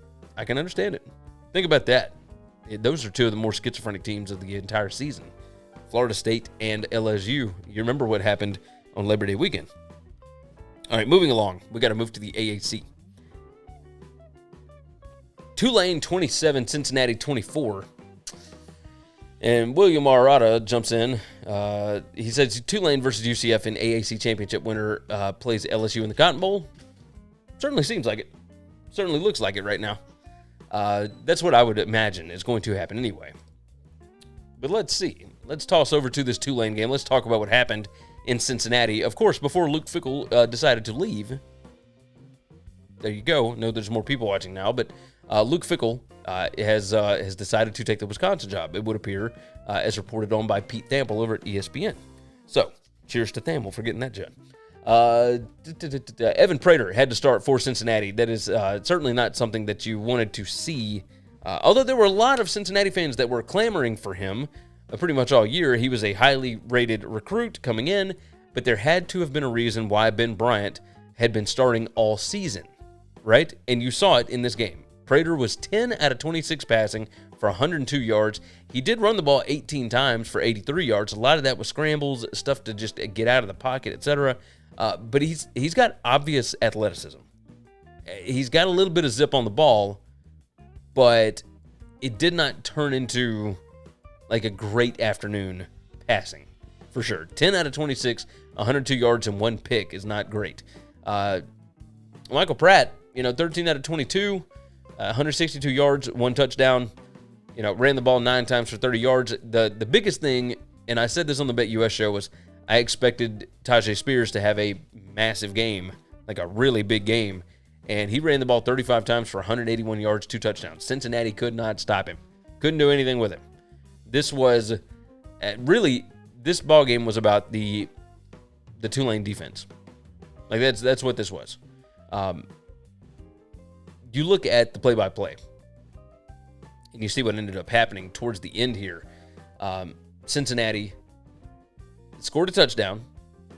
Think about that. Those are 2 of the more schizophrenic teams of the entire season. Florida State and LSU. You remember what happened on Labor Day weekend. All right, moving along. We got to move to the AAC. Tulane 27, Cincinnati 24. And William Arata jumps in. He says Tulane versus UCF in AAC championship winner plays LSU in the Cotton Bowl. Certainly seems like it. Certainly looks like it right now. That's what I would imagine is going to happen anyway. But let's see. Let's toss over to this Tulane game. Let's talk about what happened in Cincinnati. Of course, before Luke Fickell decided to leave. There you go. No, there's more people watching now, but Luke Fickell has decided to take the Wisconsin job, it would appear, as reported on by Pete Thamel over at ESPN. So, cheers to Thamel for getting that job. Evan Prater had to start for Cincinnati. That is certainly not something that you wanted to see. Although there were a lot of Cincinnati fans that were clamoring for him pretty much all year. He was a highly rated recruit coming in, but there had to have been a reason why Ben Bryant had been starting all season, right? And you saw it in this game. Prater was 10 out of 26 passing for 102 yards. He did run the ball 18 times for 83 yards. A lot of that was scrambles, stuff to just get out of the pocket, etc. But he's got obvious athleticism. He's got a little bit of zip on the ball, but it did not turn into like a great afternoon passing, for sure. 10 out of 26, 102 yards and 1 pick is not great. Michael Pratt, 13 out of 22, 162 yards, 1 touchdown, ran the ball 9 times for 30 yards. The biggest thing, and I said this on the BetUS show, was I expected Tajay Spears to have a massive game, like a really big game, and he ran the ball 35 times for 181 yards, 2 touchdowns. Cincinnati could not stop him. Couldn't do anything with him. This ball game was about the Tulane defense. Like, that's what this was. You look at the play-by-play, and you see what ended up happening towards the end here. Cincinnati scored a touchdown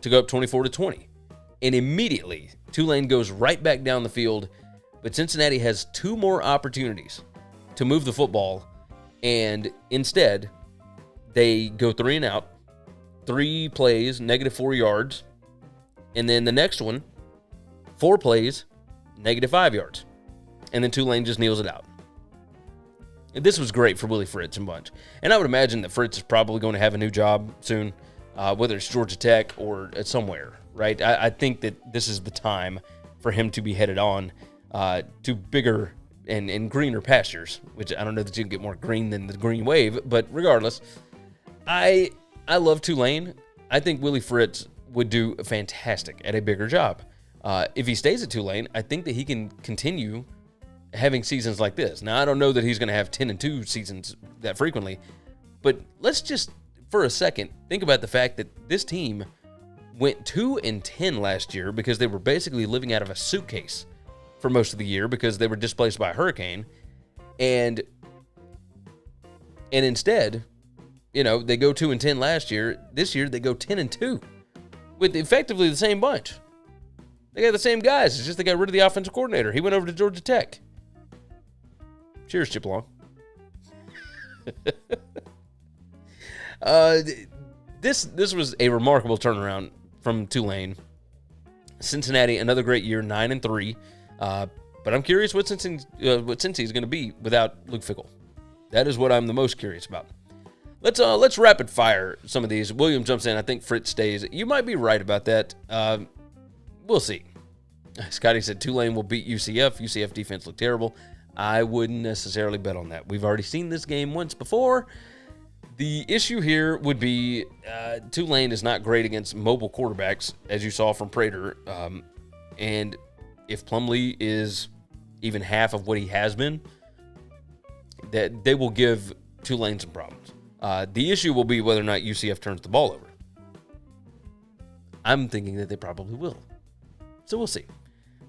to go up 24-20. And immediately, Tulane goes right back down the field. But Cincinnati has 2 more opportunities to move the football. And instead, they go 3 and out. 3 plays, -4 yards. And then the next one, 4 plays, -5 yards. And then Tulane just kneels it out. And this was great for Willie Fritz and bunch. And I would imagine that Fritz is probably going to have a new job soon, whether it's Georgia Tech or somewhere, right? I think that this is the time for him to be headed on to bigger and greener pastures, which I don't know that you can get more green than the green wave, but regardless, I love Tulane. I think Willie Fritz would do fantastic at a bigger job. If he stays at Tulane, I think that he can continue having seasons like this. Now, I don't know that he's going to have 10-2 seasons that frequently, but let's just, for a second, think about the fact that this team went 2-10 last year because they were basically living out of a suitcase for most of the year because they were displaced by a hurricane. And instead, they go 2-10 last year. This year, they go 10-2 with effectively the same bunch. They got the same guys. It's just they got rid of the offensive coordinator. He went over to Georgia Tech. Cheers, Chip Long. This was a remarkable turnaround from Tulane. Cincinnati, another great year, 9-3. But I'm curious what Cincy is going to be without Luke Fickell. That is what I'm the most curious about. Let's rapid fire some of these. William jumps in. I think Fritz stays. You might be right about that. We'll see. Scotty said Tulane will beat UCF. UCF defense looked terrible. I wouldn't necessarily bet on that. We've already seen this game once before. The issue here would be Tulane is not great against mobile quarterbacks, as you saw from Prater. And if Plumlee is even half of what he has been, that they will give Tulane some problems. The issue will be whether or not UCF turns the ball over. I'm thinking that they probably will. So we'll see.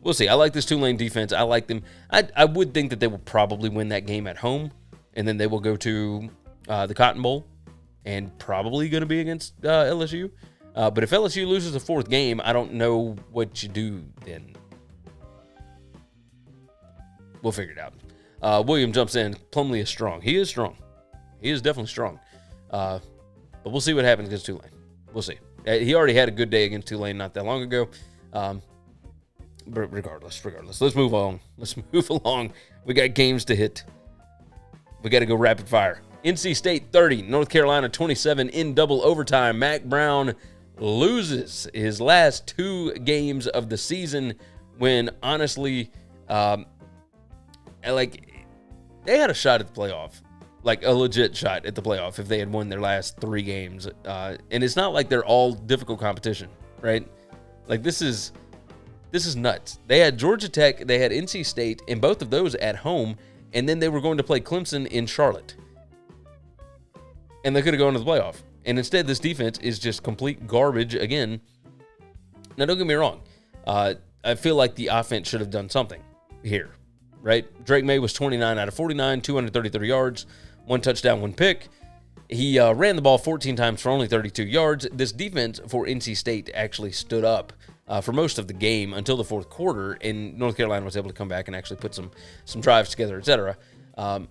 We'll see. I like this Tulane defense. I like them. I would think that they will probably win that game at home, and then they will go to the Cotton Bowl, and probably going to be against LSU. But if LSU loses the 4th game, I don't know what you do then. We'll figure it out. William jumps in. Plumlee is strong. He is strong. He is definitely strong. But we'll see what happens against Tulane. We'll see. He already had a good day against Tulane not that long ago. But regardless, let's move on. Let's move along. We got games to hit. We got to go rapid fire. NC State 30, North Carolina 27 in double overtime. Mac Brown loses his last 2 games of the season when, honestly, they had a shot at the playoff. Like a legit shot at the playoff if they had won their last 3 games. And it's not like they're all difficult competition, right? Like this is nuts. They had Georgia Tech, they had NC State, and both of those at home, and then they were going to play Clemson in Charlotte. And they could have gone to the playoff. And instead, this defense is just complete garbage again. Now, don't get me wrong. I feel like the offense should have done something here, right? Drake May was 29 out of 49, 233 yards, 1 touchdown, 1 pick. He ran the ball 14 times for only 32 yards. This defense for NC State actually stood up for most of the game until the 4th quarter, and North Carolina was able to come back and actually put some drives together, etc. But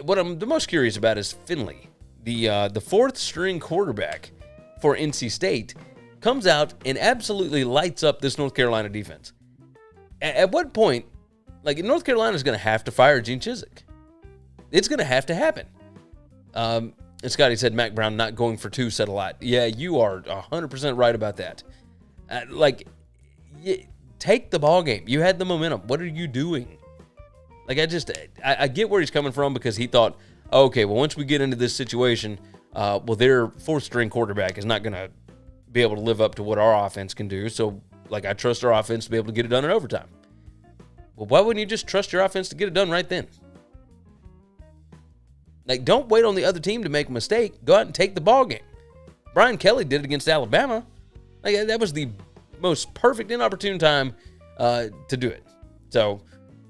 what I'm the most curious about is Finley, the 4th string quarterback for NC State, comes out and absolutely lights up this North Carolina defense. At what point, North Carolina is going to have to fire Gene Chizik? It's going to have to happen. And Scotty said Mac Brown not going for 2 said a lot. Yeah, you are 100% right about that. Take the ball game. You had the momentum. What are you doing? I get where he's coming from because he thought, okay, well, once we get into this situation, their 4th string quarterback is not going to be able to live up to what our offense can do. So, I trust our offense to be able to get it done in overtime. Well, why wouldn't you just trust your offense to get it done right then? Don't wait on the other team to make a mistake. Go out and take the ball game. Brian Kelly did it against Alabama. Like, that was the most perfect inopportune time to do it. So,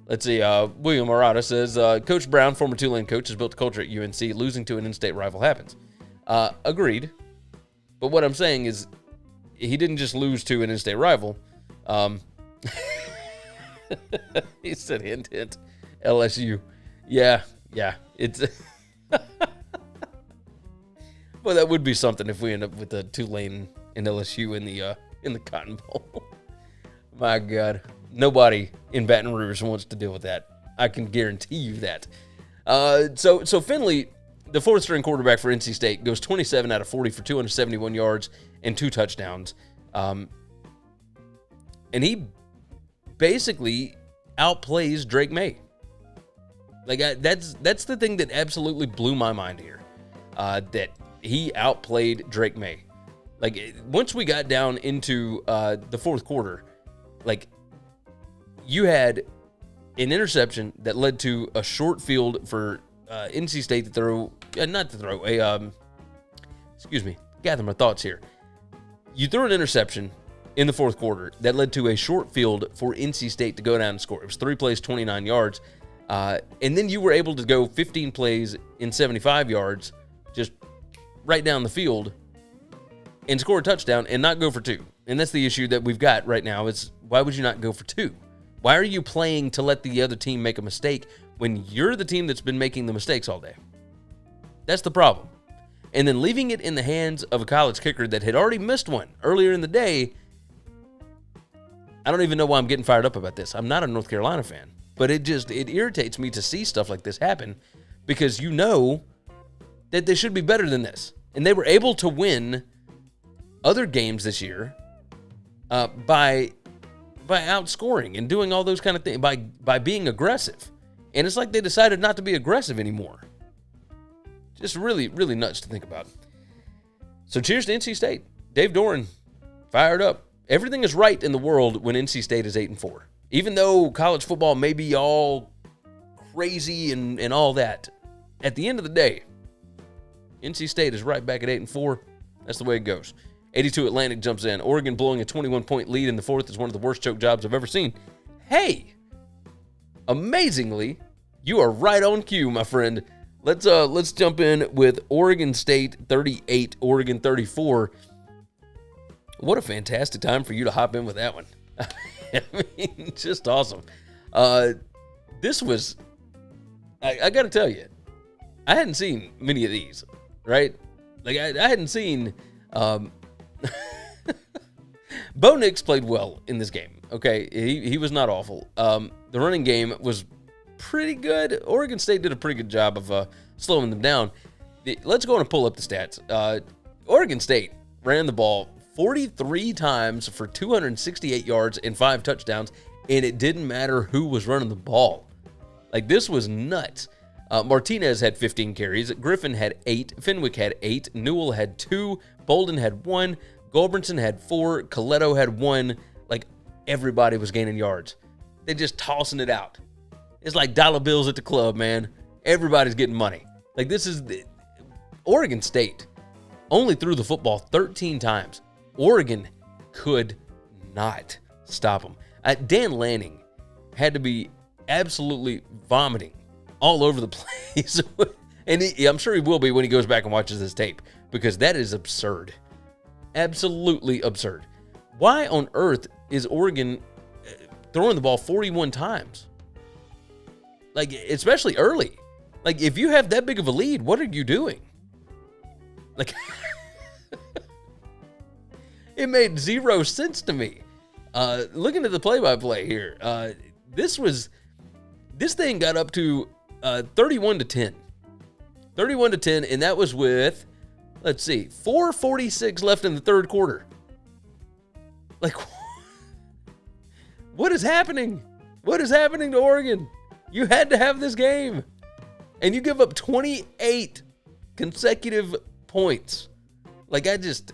let's see. William Arata says, Coach Brown, former Tulane coach, has built a culture at UNC. Losing to an in-state rival happens. Agreed. But what I'm saying is he didn't just lose to an in-state rival. He said, hint, hint, LSU. Yeah. It's... Well, that would be something if we end up with the Tulane and LSU in the Cotton Bowl. My God, nobody in Baton Rouge wants to deal with that. I can guarantee you that. So Finley, the fourth-string quarterback for NC State, goes 27 out of 40 for 271 yards and 2 touchdowns. And he basically outplays Drake May. Like, that's the thing that absolutely blew my mind here. That he outplayed Drake May. Like, once we got down into the fourth quarter, like, you had an interception that led to a short field for NC State to throw, gather my thoughts here. You threw an interception in the fourth quarter that led to a short field for NC State to go down and score. It was 3 plays, 29 yards. And then you were able to go 15 plays in 75 yards, just right down the field, and score a touchdown and not go for 2. And that's the issue that we've got right now is, why would you not go for 2? Why are you playing to let the other team make a mistake when you're the team that's been making the mistakes all day? That's the problem. And then leaving it in the hands of a college kicker that had already missed one earlier in the day. I don't even know why I'm getting fired up about this. I'm not a North Carolina fan, but it irritates me to see stuff like this happen, because you know that they should be better than this. And they were able to win other games this year by outscoring and doing all those kind of things, by being aggressive. And it's like they decided not to be aggressive anymore. Just really, really nuts to think about. So cheers to NC State. Dave Doran, fired up. Everything is right in the world when NC State is 8-4. Even though college football may be all crazy and all that, at the end of the day, NC State is right back at 8-4. That's the way it goes. 82 Atlantic jumps in. Oregon blowing a 21-point lead in the fourth is one of the worst choke jobs I've ever seen. Hey, amazingly, you are right on cue, my friend. Let's jump in with Oregon State 38, Oregon 34. What a fantastic time for you to hop in with that one. I mean, just awesome. This was, I got to tell you, I hadn't seen many of these, right? Like, I hadn't seen, Bo Nix played well in this game, okay? He was not awful. The running game was pretty good. Oregon State did a pretty good job of slowing them down. Let's go and pull up the stats. Oregon State ran the ball 43 times for 268 yards and 5 touchdowns, and it didn't matter who was running the ball. Like, this was nuts. Martinez had 15 carries. Griffin had 8. Fenwick had 8. Newell had 2. Bolden had 1. Gulbranson had 4. Coletto had 1. Like, everybody was gaining yards. They're just tossing it out. It's like dollar bills at the club, man. Everybody's getting money. Like, this is Oregon State only threw the football 13 times. Oregon could not stop them. Dan Lanning had to be absolutely vomiting all over the place. And I'm sure he will be when he goes back and watches this tape, because that is absurd. Absolutely absurd. Why on earth is Oregon throwing the ball 41 times? Like, especially early. Like, if you have that big of a lead, what are you doing? Like, it made zero sense to me. Looking at the play-by-play here, this thing got up to 31-10. 31-10, and that was with, let's see, 4:46 left in the third quarter. Like, what is happening? What is happening to Oregon? You had to have this game, and you give up 28 consecutive points. Like, I just,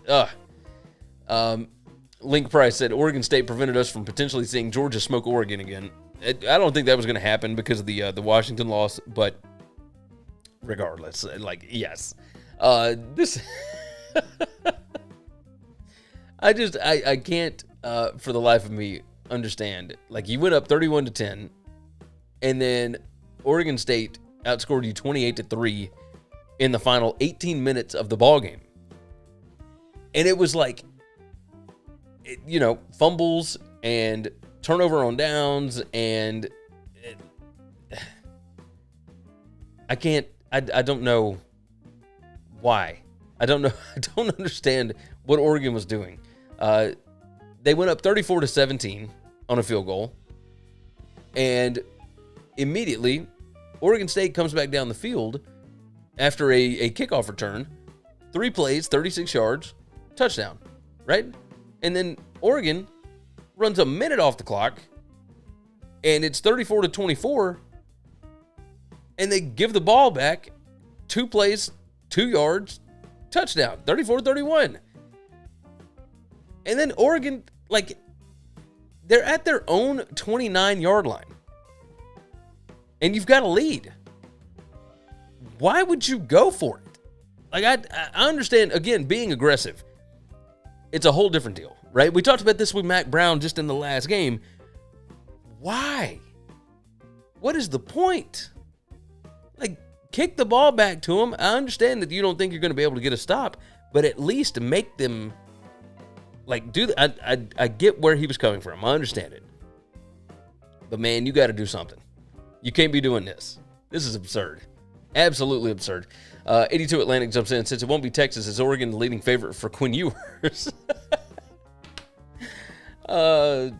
Link Price said Oregon State prevented us from potentially seeing Georgia smoke Oregon again. I don't think that was going to happen because of the Washington loss, but regardless, like, yes. This, I can't for the life of me understand. Like, you went up 31-10, and then Oregon State outscored you 28-3 in the final 18 minutes of the ball game. And it was like, fumbles and turnover on downs, and I don't know why. I don't understand what Oregon was doing. They went up 34-17 on a field goal, and immediately Oregon State comes back down the field after a kickoff return, 3 plays, 36 yards, touchdown, right? And then Oregon runs a minute off the clock, and it's 34-24, and they give the ball back, 2 plays, 2 yards, touchdown, 34-31. And then Oregon, they're at their own 29-yard line, and you've got a lead. Why would you go for it? I understand, again, being aggressive. It's a whole different deal, right? We talked about this with Mac Brown just in the last game. Why? What is the point? Kick the ball back to him. I understand that you don't think you're going to be able to get a stop, but at least make them, do that. I get where he was coming from. I understand it. But, man, you got to do something. You can't be doing this. This is absurd. Absolutely absurd. 82 Atlantic jumps in. Since it won't be Texas, is Oregon the leading favorite for Quinn Ewers? No,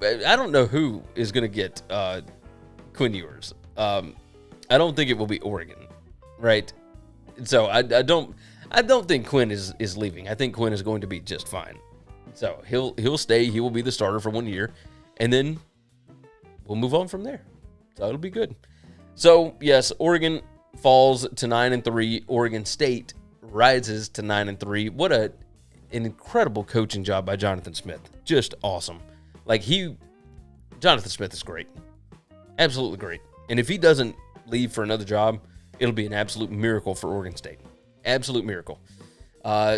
I don't know who is going to get Quinn Ewers. I don't think it will be Oregon, right? So I don't think Quinn is leaving. I think Quinn is going to be just fine. So he'll stay. He will be the starter for 1 year, and then we'll move on from there. So it'll be good. So yes, Oregon falls to 9-3. Oregon State rises to 9-3. What an incredible coaching job by Jonathan Smith. Just awesome. Jonathan Smith is great. Absolutely great. And if he doesn't leave for another job, it'll be an absolute miracle for Oregon State. Absolute miracle.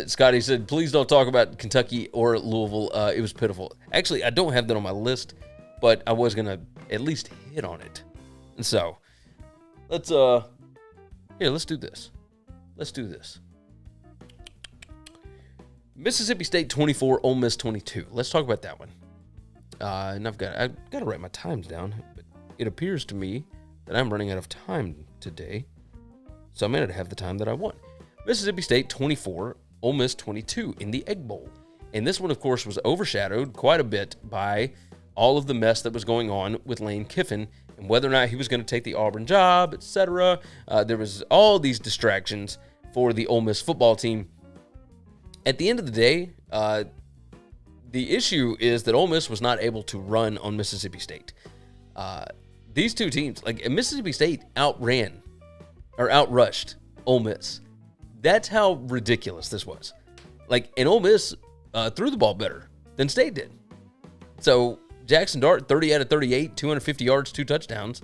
Scotty said, please don't talk about Kentucky or Louisville. It was pitiful. Actually, I don't have that on my list, but I was going to at least hit on it. And so, let's do this. Let's do this. Mississippi State 24, Ole Miss 22. Let's talk about that one. And I've got to write my times down, but it appears to me that I'm running out of time today, so I'm going to have the time that I want. Mississippi State 24, Ole Miss 22 in the Egg Bowl. And this one, of course, was overshadowed quite a bit by all of the mess that was going on with Lane Kiffin and whether or not he was going to take the Auburn job, etc. There was all these distractions for the Ole Miss football team. At the end of the day, the issue is that Ole Miss was not able to run on Mississippi State. These two teams, Mississippi State outrushed Ole Miss. That's how ridiculous this was. And Ole Miss threw the ball better than State did. So Jackson Dart, 30 out of 38, 250 yards, 2 touchdowns.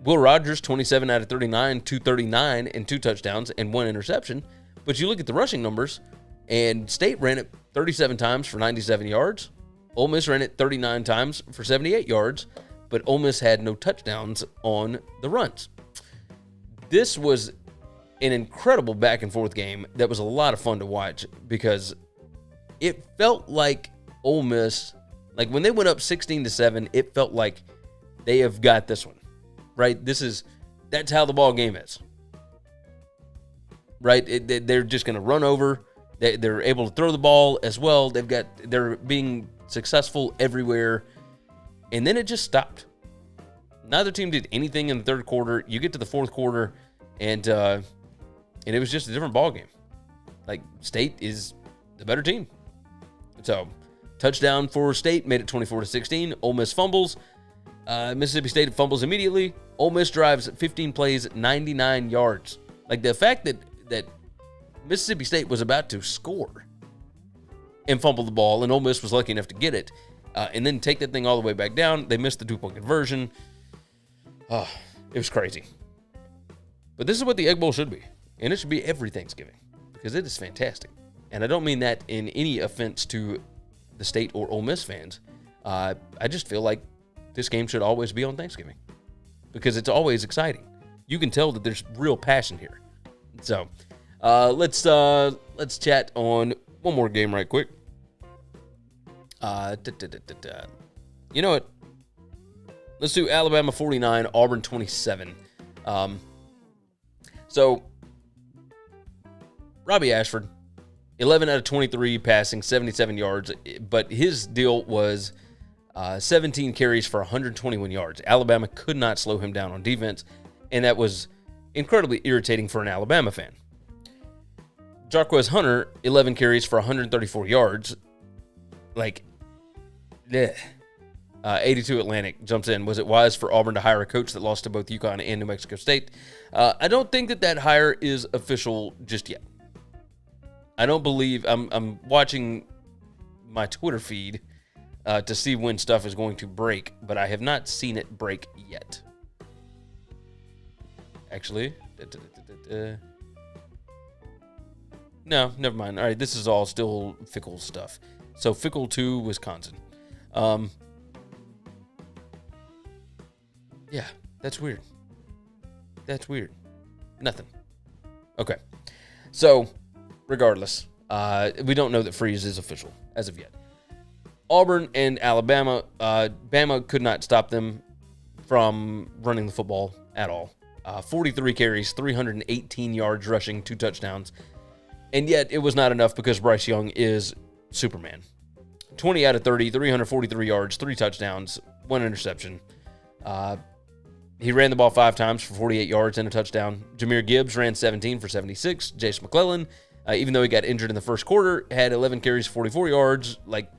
Will Rogers, 27 out of 39, 239 and 2 touchdowns and 1 interception. But you look at the rushing numbers, and State ran it 37 times for 97 yards. Ole Miss ran it 39 times for 78 yards. But Ole Miss had no touchdowns on the runs. This was an incredible back-and-forth game that was a lot of fun to watch because it felt like Ole Miss, when they went up 16-7, it felt like they have got this one, right? That's how the ball game is, right? They're just going to run over. They're able to throw the ball as well. They're being successful everywhere. And then it just stopped. Neither team did anything in the third quarter. You get to the fourth quarter, and it was just a different ball game. State is the better team. So, touchdown for State, made it 24-16. Ole Miss fumbles. Mississippi State fumbles immediately. Ole Miss drives 15 plays, 99 yards. The fact that Mississippi State was about to score and fumble the ball, and Ole Miss was lucky enough to get it, and then take that thing all the way back down. They missed the 2-point conversion. It was crazy. But this is what the Egg Bowl should be. And it should be every Thanksgiving because it is fantastic. And I don't mean that in any offense to the State or Ole Miss fans. I just feel like this game should always be on Thanksgiving because it's always exciting. You can tell that there's real passion here. So let's chat on one more game right quick. You know what? Let's do Alabama 49, Auburn 27. So Robbie Ashford, 11 out of 23 passing, 77 yards, but his deal was 17 carries for 121 yards. Alabama could not slow him down on defense, and that was incredibly irritating for an Alabama fan. Jarquez Hunter, 11 carries for 134 yards. Like, 82 Atlantic jumps in. Was it wise for Auburn to hire a coach that lost to both UConn and New Mexico State? I don't think that hire is official just yet. I don't believe I'm watching my Twitter feed to see when stuff is going to break, but I have not seen it break yet. Actually, no, never mind. All right, this is all still Fickell stuff. So Fickell to Wisconsin. Yeah, that's weird. That's weird. Nothing. Okay. So, regardless, we don't know that Freeze is official as of yet. Auburn and Alabama, Bama could not stop them from running the football at all. 43 carries, 318 yards rushing, 2 touchdowns. And yet, it was not enough because Bryce Young is Superman. 20 out of 30, 343 yards, 3 touchdowns, 1 interception. He ran the ball 5 times for 48 yards and a touchdown. Jahmyr Gibbs ran 17 for 76. Jace McClellan, even though he got injured in the first quarter, had 11 carries, 44 yards. Like,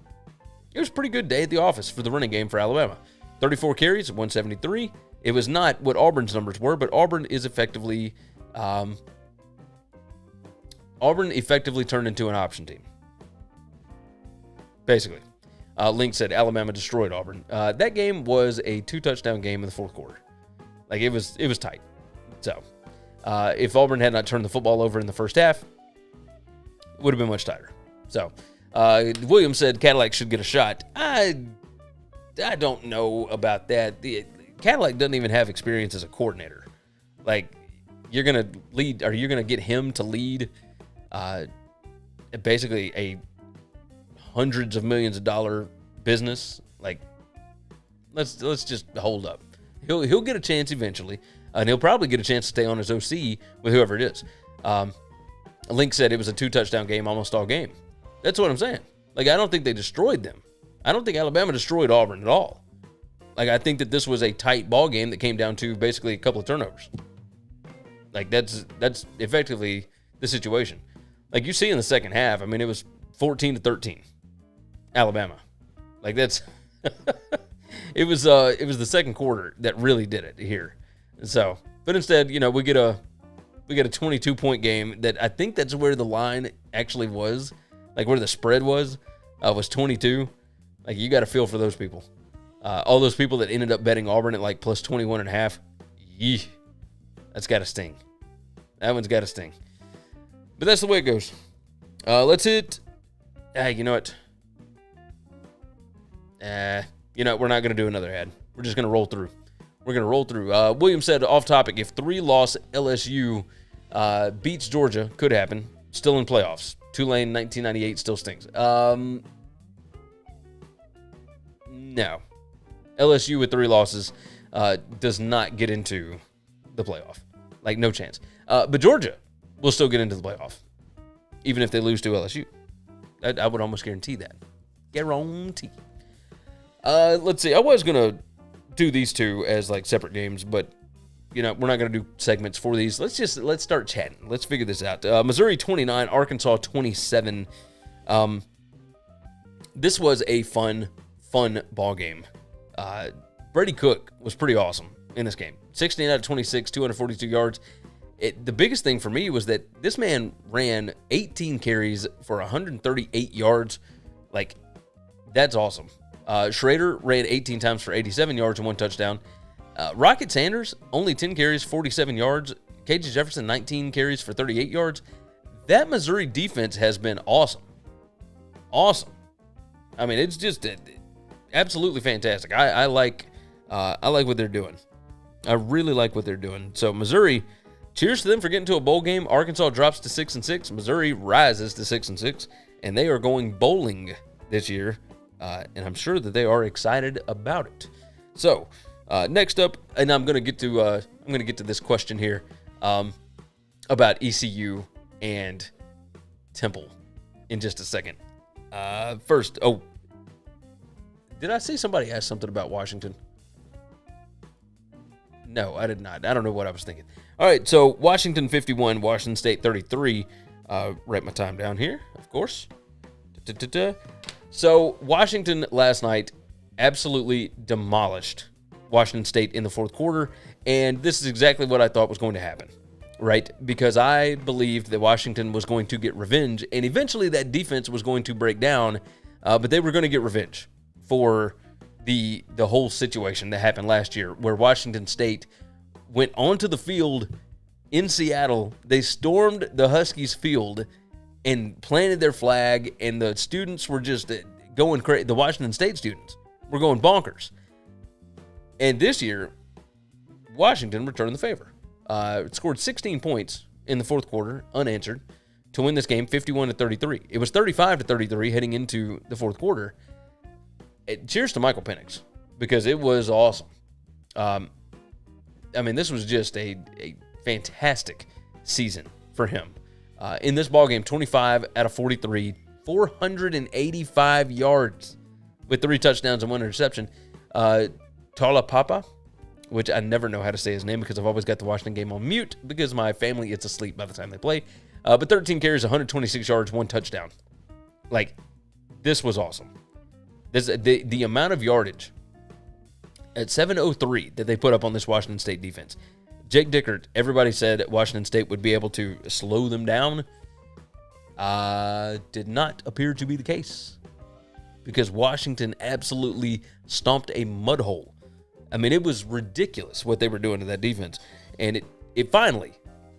it was a pretty good day at the office for the running game for Alabama. 34 carries, 173. It was not what Auburn's numbers were, but Auburn is effectively turned into an option team. Basically. Link said Alabama destroyed Auburn. That game was a 2-touchdown game in the fourth quarter. Like, it was tight. So, if Auburn had not turned the football over in the first half, it would have been much tighter. So, Williams said Cadillac should get a shot. I don't know about that. Cadillac doesn't even have experience as a coordinator. Like, you're going to lead, or you're going to get him to lead basically a hundreds of millions of dollar business. Like, let's just hold up. He'll get a chance eventually, and he'll probably get a chance to stay on his OC with whoever it is. Link said it was a 2-touchdown game almost all game. That's what I'm saying. Like, I don't think they destroyed them. I don't think Alabama destroyed Auburn at all. Like, I think that this was a tight ball game that came down to basically a couple of turnovers. Like, that's effectively the situation. Like, you see in the second half, I mean, it was 14-13, Alabama. Like, that's it was the second quarter that really did it here. So, but instead, you know, we get a 22-point game that I think that's where the line actually was, like where the spread was 22. Like, you got to feel for those people. All those people that ended up betting Auburn at like plus 21.5. Yee, that's got to sting. That one's got to sting. But that's the way it goes. Let's hit. You know what? We're not going to do another ad. We're just going to roll through. We're going to roll through. William said, off topic, if 3-loss LSU beats Georgia, could happen. Still in playoffs. Tulane 1998 still stings. No. LSU with 3 losses does not get into the playoff. Like, no chance. But Georgia will still get into the playoff, even if they lose to LSU. I would almost guarantee that. Guarantee. Let's see. I was going to do these two as like separate games, but we're not going to do segments for these. Let's start chatting. Let's figure this out. Missouri 29, Arkansas 27. This was a fun ball game. Brady Cook was pretty awesome in this game. 16 out of 26, 242 yards. The biggest thing for me was that this man ran 18 carries for 138 yards. Like, that's awesome. Schrader ran 18 times for 87 yards and 1 touchdown. Rocket Sanders, only 10 carries, 47 yards. KJ Jefferson, 19 carries for 38 yards. that Missouri defense has been awesome. Awesome. I mean, it's just absolutely fantastic. I like what they're doing. I really like what they're doing. So Missouri, cheers to them for getting to a bowl game. Arkansas drops to 6-6. Missouri rises to 6-6, and they are going bowling this year. And I'm sure that they are excited about it. So next up, and I'm gonna get to this question here about ECU and Temple in just a second. First, did I see somebody ask something about Washington? No, I did not. I don't know what I was thinking. All right, so Washington 51, Washington State 33. Write my time down here, of course. So Washington last night absolutely demolished Washington State in the fourth quarter, and this is exactly what I thought was going to happen, right? Because I believed that Washington was going to get revenge, and eventually that defense was going to break down, but they were going to get revenge for the whole situation that happened last year, where Washington State went onto the field in Seattle. They stormed the Huskies field and planted their flag, and the students were just going crazy. The Washington State students were going bonkers. And this year, Washington returned the favor. It scored 16 points in the fourth quarter, unanswered, to win this game 51-33. It was 35-33 heading into the fourth quarter. Cheers to Michael Penix, because it was awesome. I mean, this was just a fantastic season for him. In this ballgame, 25 out of 43, 485 yards with 3 touchdowns and 1 interception. Talapapa, which I never know how to say his name because I've always got the Washington game on mute because my family is asleep by the time they play. But 13 carries, 126 yards, 1 touchdown. Like, this was awesome. The amount of yardage at 7:03 that they put up on this Washington State defense. Jake Dickert, everybody said Washington State would be able to slow them down. Did not appear to be the case, because Washington absolutely stomped a mud hole. I mean, it was ridiculous what they were doing to that defense, and it finally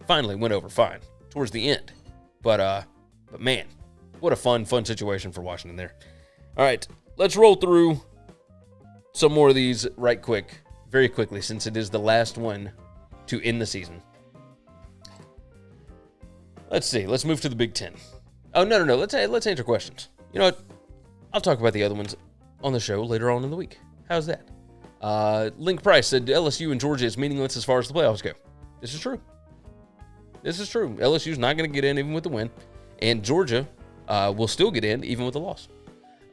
went over fine towards the end. But man, what a fun situation for Washington there. All right, let's roll through some more of these very quickly, since it is the last one to end the season. Let's see. Let's move to the Big Ten. Oh, no. Let's answer questions. You know what? I'll talk about the other ones on the show later on in the week. How's that? Link Price said LSU and Georgia is meaningless as far as the playoffs go. This is true. LSU's not going to get in even with the win, and Georgia will still get in even with the loss.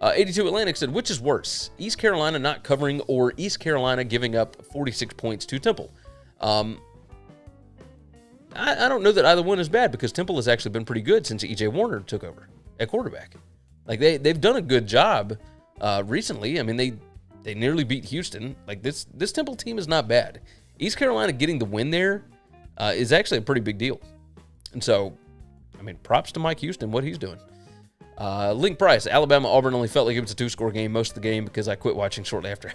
82 Atlantic said, which is worse, East Carolina not covering or East Carolina giving up 46 points to Temple? I don't know that either one is bad, because Temple has actually been pretty good since E.J. Warner took over at quarterback. Like, they've done a good job recently. I mean, they nearly beat Houston. Like, this Temple team is not bad. East Carolina getting the win there is actually a pretty big deal. And so, I mean, props to Mike Houston, what he's doing. Link Price, Alabama-Auburn only felt like it was a 2-score game most of the game because I quit watching shortly after.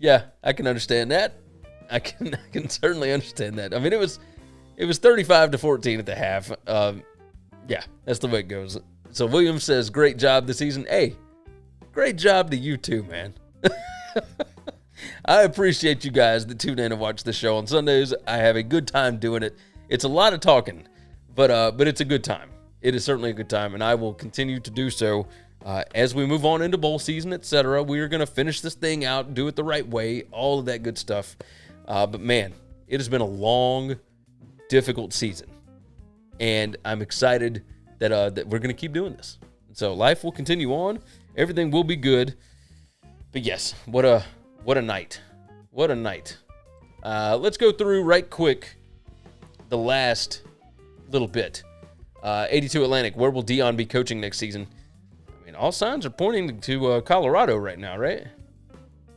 Yeah, I can understand that. I can certainly understand that. I mean, it was 35-14 at the half. Yeah, that's the way it goes. So Williams says, great job this season. Hey, great job to you too, man. I appreciate you guys that tune in and watch the show on Sundays. I have a good time doing it. It's a lot of talking, but it's a good time. It is certainly a good time, and I will continue to do so as we move on into bowl season, etc. We are going to finish this thing out, do it the right way, all of that good stuff. But man, it has been a long, difficult season, and I'm excited that we're going to keep doing this. So life will continue on. Everything will be good. But yes, what a night. What a night. Let's go through right quick the last little bit. 82 Atlantic, where will Dion be coaching next season? I mean, all signs are pointing to Colorado right now, right?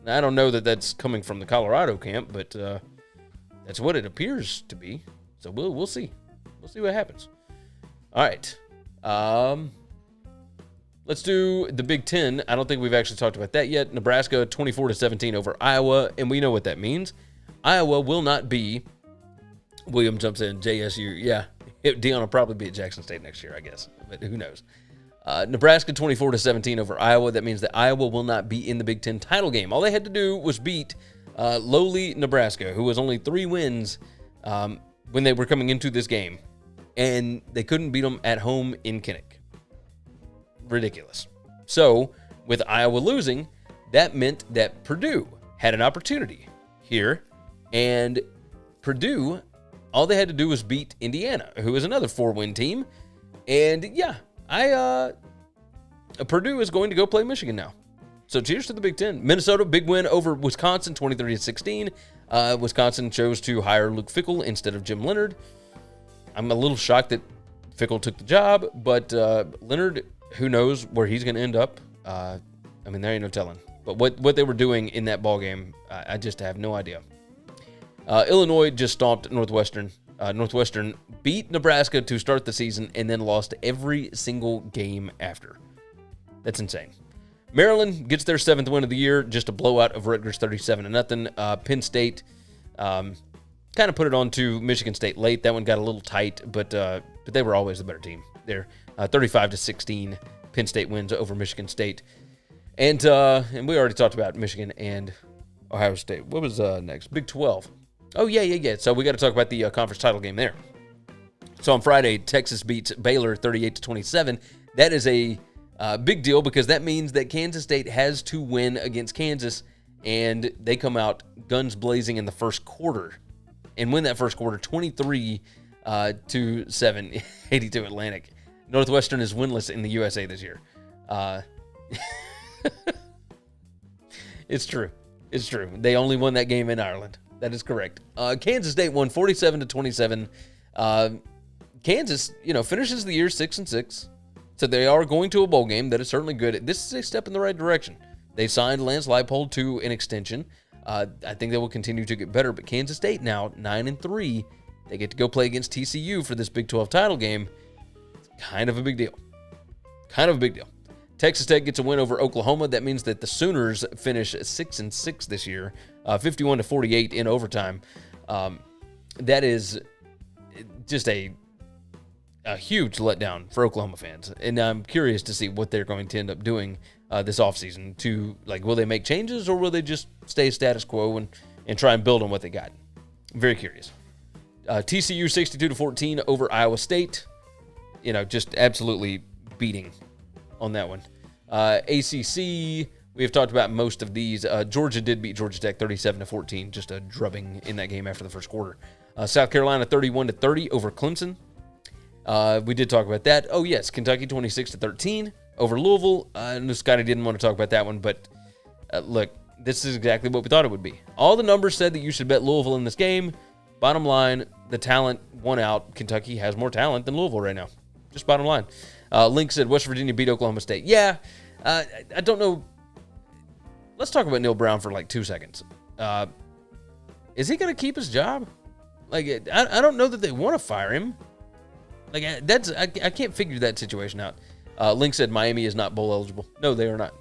I don't know that that's coming from the Colorado camp, but that's what it appears to be. So we'll see. We'll see what happens. All right. Let's do the Big Ten. I don't think we've actually talked about that yet. Nebraska 24-17 over Iowa, and we know what that means. Iowa will not be, William jumps in, JSU, yeah. Deion will probably be at Jackson State next year, I guess, but who knows. Nebraska 24-17 over Iowa. That means that Iowa will not be in the Big Ten title game. All they had to do was beat lowly Nebraska, who was only 3 wins when they were coming into this game, and they couldn't beat them at home in Kinnick. Ridiculous. So, with Iowa losing, that meant that Purdue had an opportunity here, and Purdue, all they had to do was beat Indiana, who is another 4-win team, and yeah, Purdue is going to go play Michigan now. So cheers to the Big Ten. Minnesota, big win over Wisconsin, 23-16. Wisconsin chose to hire Luke Fickell instead of Jim Leonhard. I'm a little shocked that Fickell took the job, but Leonhard, who knows where he's going to end up. I mean, there ain't no telling. But what they were doing in that ball game, I just have no idea. Illinois just stomped Northwestern. Northwestern beat Nebraska to start the season and then lost every single game after. That's insane. Maryland gets their 7th win of the year, just a blowout of Rutgers 37-0. Penn State kind of put it on to Michigan State late. That one got a little tight, but they were always the better team. They're 35-16. Penn State wins over Michigan State. And we already talked about Michigan and Ohio State. What was next? Big 12. Oh, yeah. So we got to talk about the conference title game there. So on Friday, Texas beats Baylor 38-27. That is a big deal because that means that Kansas State has to win against Kansas, and they come out guns blazing in the first quarter and win that first quarter 23-7, 82 Atlantic. Northwestern is winless in the USA this year. It's true. They only won that game in Ireland. That is correct. Kansas State won 47-27. Kansas, finishes the year 6-6. So they are going to a bowl game. That is certainly good. This is a step in the right direction. They signed Lance Leipold to an extension. I think they will continue to get better. But Kansas State now 9-3. They get to go play against TCU for this Big 12 title game. It's kind of a big deal. Texas Tech gets a win over Oklahoma. That means that the Sooners finish 6-6 this year, 51-48 in overtime. That is just a huge letdown for Oklahoma fans, and I'm curious to see what they're going to end up doing this offseason. Will they make changes or will they just stay status quo and try and build on what they got? I'm very curious. TCU 62-14 over Iowa State. Just absolutely beating on that one. ACC, we have talked about most of these. Georgia did beat Georgia Tech 37-14, just a drubbing in that game after the first quarter. South Carolina 31-30 over Clemson. We did talk about that. Oh, yes, Kentucky 26-13 over Louisville. I know Scotty didn't want to talk about that one, but look, this is exactly what we thought it would be. All the numbers said that you should bet Louisville in this game. Bottom line, the talent won out. Kentucky has more talent than Louisville right now. Just bottom line. Link said West Virginia beat Oklahoma State. Yeah, I don't know. Let's talk about Neil Brown for like 2 seconds. Is he going to keep his job? I don't know that they want to fire him. I can't figure that situation out. Link said Miami is not bowl eligible. No, they are not.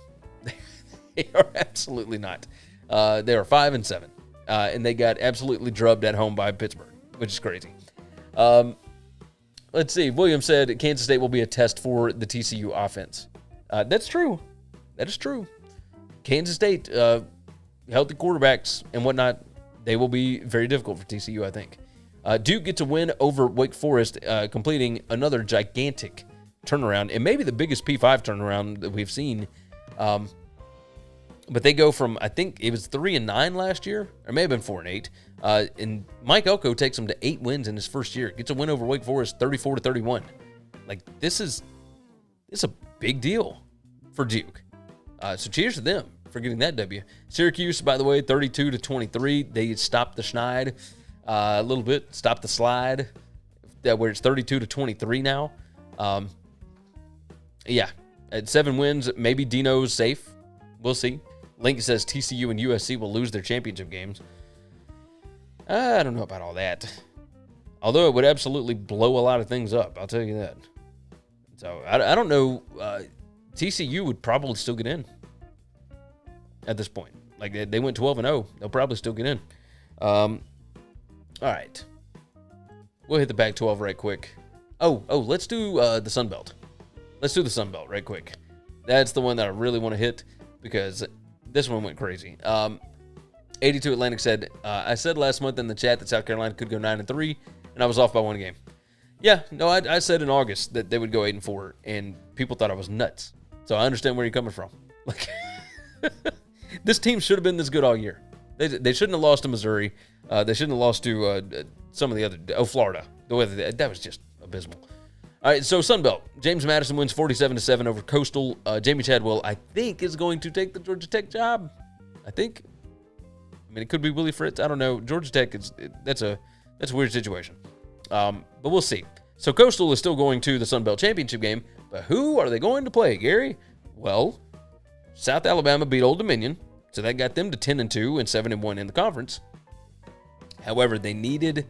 They are absolutely not. They are 5-7, and they got absolutely drubbed at home by Pittsburgh, which is crazy. Let's see. William said Kansas State will be a test for the TCU offense. That's true. That is true. Kansas State, healthy quarterbacks and whatnot, they will be very difficult for TCU, I think. Duke gets a win over Wake Forest, completing another gigantic turnaround, and maybe the biggest P5 turnaround that we've seen. But they go from, I think it was 3-9 last year, or it may have been 4-8. And Mike Elko takes them to 8 wins in his first year. Gets a win over Wake Forest, 34-31. This is a big deal for Duke. So cheers to them for getting that W. Syracuse, by the way, 32-23. They stopped the schneid a little bit, stopped the slide, where it's 32-23 now. Yeah, at 7 wins, maybe Dino's safe. We'll see. Link says TCU and USC will lose their championship games. I don't know about all that. Although it would absolutely blow a lot of things up, I'll tell you that. So I don't know. TCU would probably still get in at this point. They went 12-0. They'll probably still get in. All right. We'll hit the Pac-12 right quick. Oh, let's do the Sun Belt. Let's do the Sun Belt right quick. That's the one that I really want to hit because this one went crazy. 82 Atlantic said, I said last month in the chat that South Carolina could go 9-3, and I was off by one game. Yeah, no, I said in August that they would go 8-4, and people thought I was nuts. So I understand where you're coming from. Like, this team should have been this good all year. They shouldn't have lost to Missouri. They shouldn't have lost to some of the other. Florida. That was just abysmal. All right, so Sun Belt. James Madison wins 47-7 over Coastal. Jamie Chadwell, I think, is going to take the Georgia Tech job. I think. I mean, it could be Willie Fritz. I don't know. Georgia Tech that's a weird situation. But we'll see. So Coastal is still going to the Sun Belt Championship game, but who are they going to play, Gary? Well, South Alabama beat Old Dominion, so that got them to 10-2 and 7-1 in the conference. However, they needed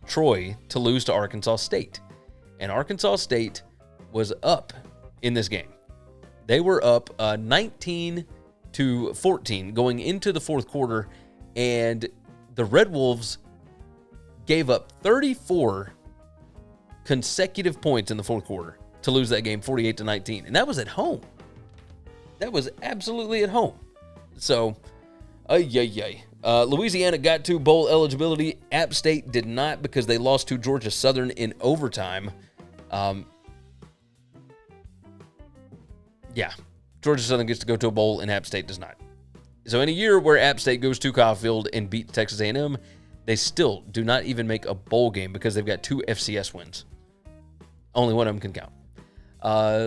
Troy to lose to Arkansas State, and Arkansas State was up in this game. They were up 19-14 going into the fourth quarter, and the Red Wolves gave up 34 consecutive points in the fourth quarter to lose that game 48-19, and that was at home. That was absolutely at home. So, Louisiana got to bowl eligibility. App State did not because they lost to Georgia Southern in overtime. Georgia Southern gets to go to a bowl and App State does not. So in a year where App State goes to Kyle Field and beats Texas A&M, they still do not even make a bowl game because they've got 2 FCS wins. Only one of them can count.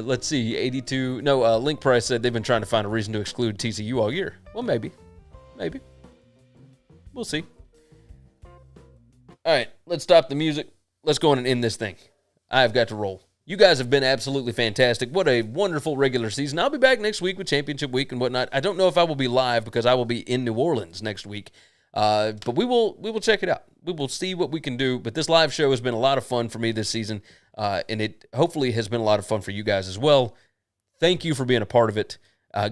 Let's see, 82. No, Link Price said they've been trying to find a reason to exclude TCU all year. Well, maybe. We'll see. All right, let's stop the music. Let's go on and end this thing. I've got to roll. You guys have been absolutely fantastic. What a wonderful regular season. I'll be back next week with Championship Week and whatnot. I don't know if I will be live because I will be in New Orleans next week. But we will check it out. We will see what we can do. But this live show has been a lot of fun for me this season, and it hopefully has been a lot of fun for you guys as well. Thank you for being a part of it.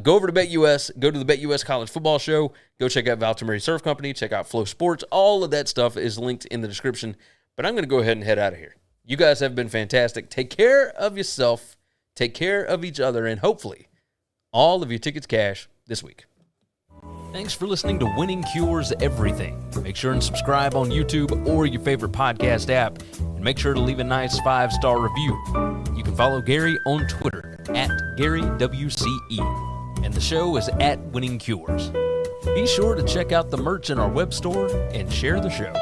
Go over to BetUS. Go to the BetUS College Football Show. Go check out Valtameri Surf Company. Check out Flow Sports. All of that stuff is linked in the description. But I'm going to go ahead and head out of here. You guys have been fantastic. Take care of yourself. Take care of each other. And hopefully, all of your tickets cash this week. Thanks for listening to Winning Cures Everything. Make sure and subscribe on YouTube or your favorite podcast app. And make sure to leave a nice 5-star review. You can follow Gary on Twitter @GaryWCE. And the show is @Winning Cures. Be sure to check out the merch in our web store and share the show.